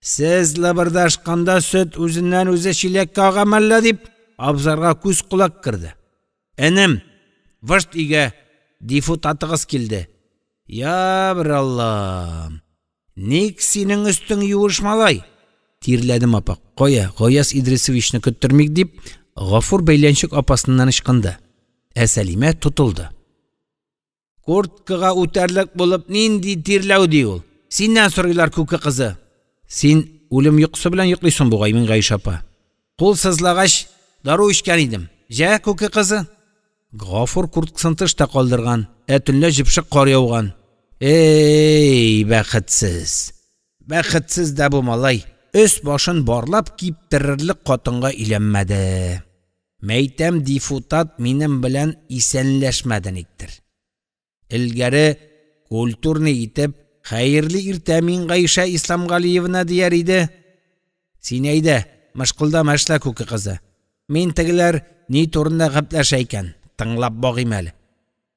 [SPEAKER 1] Сез лабырдашканда сөт үзеннән үзе чиләккә агамәллә дип, абзарга күз кулак кырды. Энем, вышт игә, дифутатыгыз килде. Я бер Аллам. Ник синең өстең юыш малай? Тирләдем апа. Кая, Гаяз Идрисовичны көттөрмик дип, Гафур бәйләнчек апасыннан ычкынды. Ә Сәлимә тутылды. Курткага үтәрлек булып нинди тирләү ди ул? Синнән сорыйлар, күке кызы. Син үлем йокысы белән йоклыйсың бугай, мин Гайша апа. Кул сызлагач, дару ичкән идем. Җә, күке кызы. Гафур курткасын тышта калдырган, ә төнлә җипшык кар яуган. Эй, бәхетсез. Бәхетсез дә бу малай. Өс башын барлап киптерерлек катынга иләнмәде. Мәйтәм, дифутат минем белән исәнләшмәде никтер. Илгәре культурный итеп, хәерле иртә мин Гайша Исламгалиевна дияр иде. Син әйдә, мышкылдама эшлә, күке кызы. Мин тегеләр ни турында гәпләшә икән, тыңлап багыйм әле.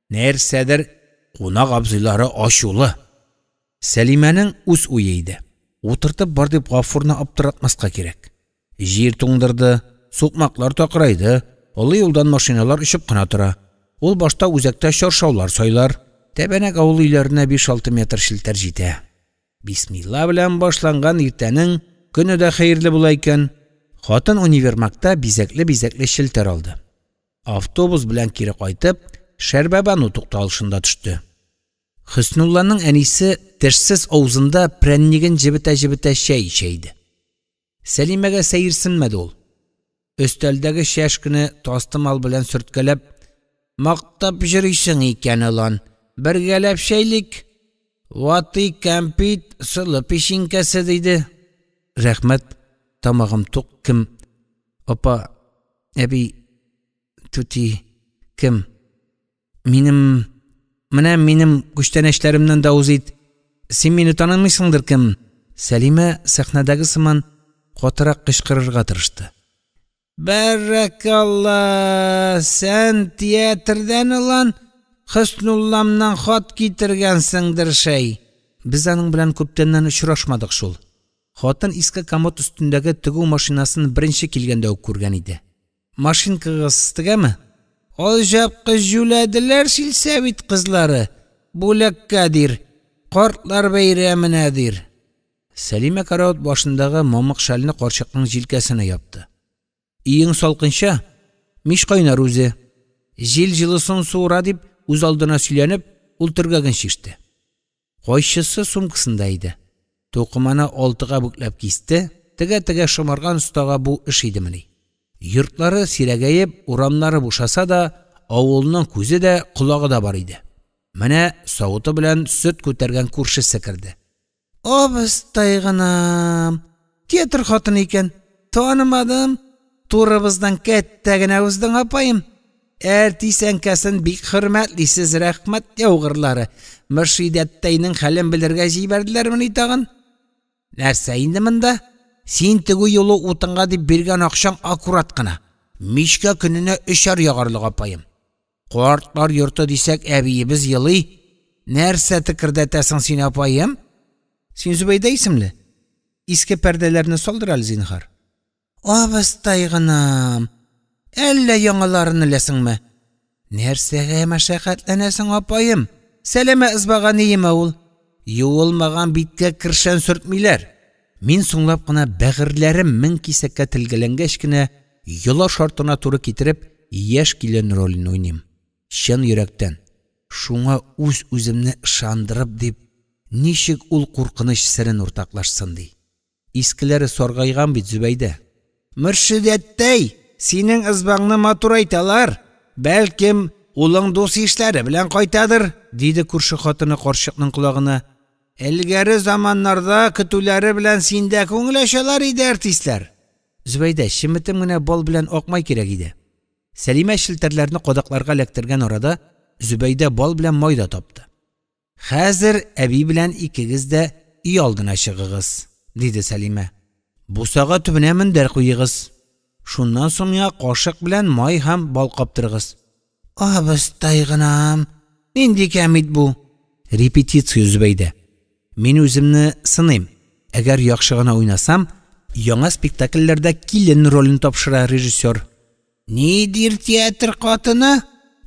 [SPEAKER 1] Нәрсәдер кунак абзыйлары ачулы. Сәлимәнең үз уе иде. Утыртып бар дип Гафурны аптыратмаска кирәк. Җир туңдырды, сукмаклар такырайды, олы юлдан машиналар очып кына тора. Ул башта үзәктә чаршаулар сайлар. Тәбәнәк авыл өйләренә 5-6 метр шелтәр җитә. Бисмилла белән башланган иртәнең көне дә хәерле була икән. Хатын универмагта бизәкле шелтәр алды. Автобус белән кире кайтып, Шәрбәбану тукталышында төште. Хөснулланың әнисе тешсез авызында прәнниген җибетә чәй эчә. Сәлимәгә сәерсенмәде ул. Өстәлдәге шәшкене тастымал белән сөрткәләп, "Мактап җырыйсың икән, улан. Бергәләп шәйлик. Ваты кәмпит, сылы пешинкәсе" диде. Рәхмәт, тамагым тук. Кем? Апа, әби, тути, кем? Минем күчтәнәчләремнән дә үзит. Син мине танымыйсыңдыр, кем? Сәлимә сәхнәдәге сыман катырак кычкырырга тырышты. Barakallah, sen teatrdan ulan Husnullamdan xat kitirgansindir şey. Biz aning bilan ko'pdandan uchrashmadik shul. Xotin iska komod ustundagi tiguv mashinasini birinchi kelganda ko'rgan edi. Mashinka qiztigami? Oljab qiz juladilar Silsavit qizlari. Bo'lakkadir. Qortlar bayraminadir. Salima karavot boshindagi momiq shalni qorshiqning jilkasini yopdi. Iying solqincha, mish qaynar o'zi. Jil-jilisini so'ra deb o'z oldina suylanib, o'ltirgagin shishdi. Qo'yshisi sumkasida edi. To'qimani oltiga buklab kesdi, tiga shimargan ustaga bu ish edimini. Yurtlari siragayib, uramlari bo'shasa da, ovulning ko'zi da, qulog'i da bor edi. Mana sovuti bilan sut ko'targan ko'rshisi kirdi. Obastayginam, teatr xotini ekan, tanimadim. To'ribizdan kattagina o'zdan apayim. Artisankasin bek hurmatlisiz rahmat yog'irlari. Murshidatdayning halim bilirga jibardilarmini tag'in. Narsa endi menda? Sen tugu yo'li o'tinga deb bergan oqshom akuratgina. Mishka kunini 3 yog'irliq apayim. Qortlar yurti desak abiyimiz yili. Narsa tikirdatasan sen apayim? Sen Zubayda ismli. Eski perdelarni soldiral zinhar. Obastayginam. Alla yangilarini bilasingmi? Narsaga mashaqqatlanasan apayim? Salama izbaga nima ul? Yuvilmagan bitga kirshan surtmilar. Men so'nglabgina bag'irlarim ming kesakka tilgalangashgina yo'la shortuna to'g'ri ketirib, yosh kelin rolini o'ynayman. Shin yurakdan. Shunga o'zimni ishondirib deb nishik ul qo'rqinish sirini o'rtaqlashsin dey. Eskilari sorg'aygan bit Zubayda. Murshidatday, sening izbag'ni matur aytalar. Balkim uling do'st ishlari bilan qaytadir, dedi ko'rshi xotini qorshiqning qulog'ina. Ilgari zamonlarda kutulari bilan senda ko'nglashalar edi artistlar. Zubayda shimitimgina bol bilan oqmay kerak edi. Salima shiltarlarni qodoqlarga laktirgan orada Zubayda bol bilan moyda topdi. Hozir abi bilan ikkigizda uy oldina chiqig'iz, dedi Salima. Bu saga tubinamin dar qo'yig'iz. Shundan so'ng qoshiq bilan moy ham bol qoptirg'iz. Obastayginam, mendek amid bu. Repetitsiya Zubayda. Men o'zimni sinayim. Agar yaxshig'ina o'ynasam, yangi spektakllarda kelin rolini topshirar rejissyor. Nedir teatr xotini?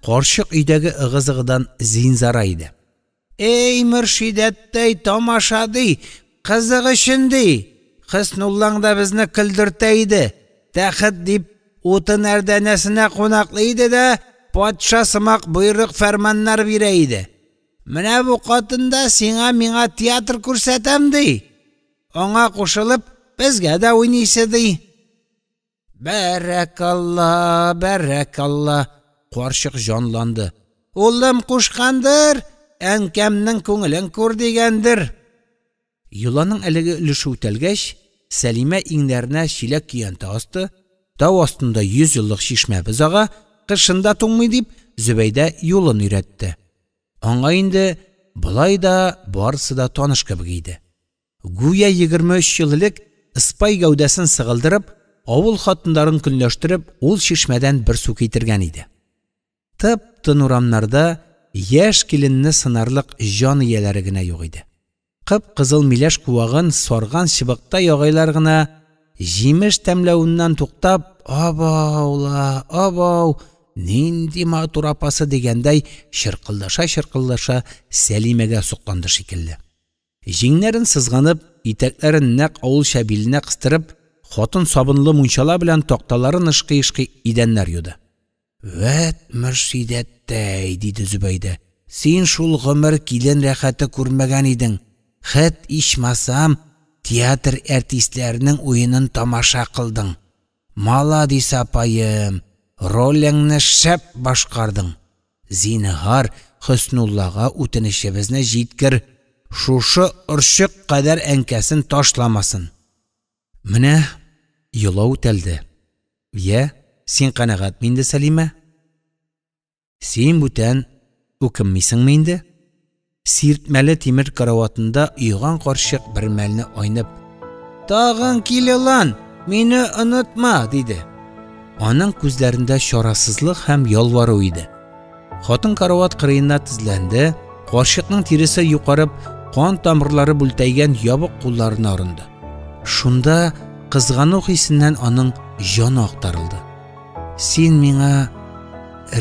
[SPEAKER 1] Qorshiq uydagi ig'izig'idan zinzara edi. Ey Murshidatday tomoshadi, qizig'ishindi. Husnullangda bizni kuldirtaydi. Taxit deb o'tin ardanasini qo'noqlaydi-da, podsho simoq buyruq farmonlar beraydi. Mana bu xotinda senga menga teatr ko'rsatamdi. Ona qo'shilib bizga da o'ynaysidi. Barakallah, barakallah. Qorshiq jonlandi. O'g'lim qo'shqandir, ankamning ko'ngilin ko'r degandir. Yo'laning aligi ulushi o'talgach, Salima inglarni shilak kiyanta osdi. Tav ostida 100 yillik shishma bizaga qishinda to'ngmay deb Zubayda yo'lini yuratdi. Anga endi bulayda borsida tonish kabi edi. Go'yo 23 yillik ispay gavdasini sig'ildirib, ovul xotinlarini kunlashtirib, o'l shishmadan bir suv ketirgan edi. Tip-tin uramlarda yosh kelinni sinarliq jon egalarigina yo'q edi. Qip-qizil milash quvag'in sorgan shibiqda yog'aylargina jimish tamlavundan to'xtab, "Abow, nindi matur apasi" deganday shirqildasha Salimaga suqqandi shekilli. Jinglarin sizg'anib, etaklarin naq ovul shabilina qistirib, xotin sobinli munchalar bilan toqtalarin ishqi idanlar yudi. "Vat Murshidatday", dedi Zubayda. "Sen shul g'umir kelin rahati ko'rmagan eding. Xit ishmasam, teatr artistlarining o'yinini tomosha qilding. Malades apayim, rolingni shap boshqarding. Zinhar Husnullaga o'tinishimizni yetkir. Shushu urshiq qadar ankasin tashlamasin." Mana yo'la o'taldi. "Ya, sen qanaqatmindi Salima? Sen butan o'kinmaysingmi endi?" Sirtmali temir karavotida uyg'on qorshiq bir malni o'ynab, "Tag'in kelalan, meni unutma", dedi. Аның күзләрендә шарасызлык һәм ялвару иде. Хатын карават кырыена тезләнде, карчыкның тиресе юқарып, кан тамырлары бүлтәйгән ябык кулларына арынды. Шунда кызгану хисеннән аның җаны актарылды. Син миңа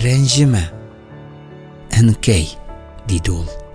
[SPEAKER 1] рәнҗемә, әнкәй, диде ул.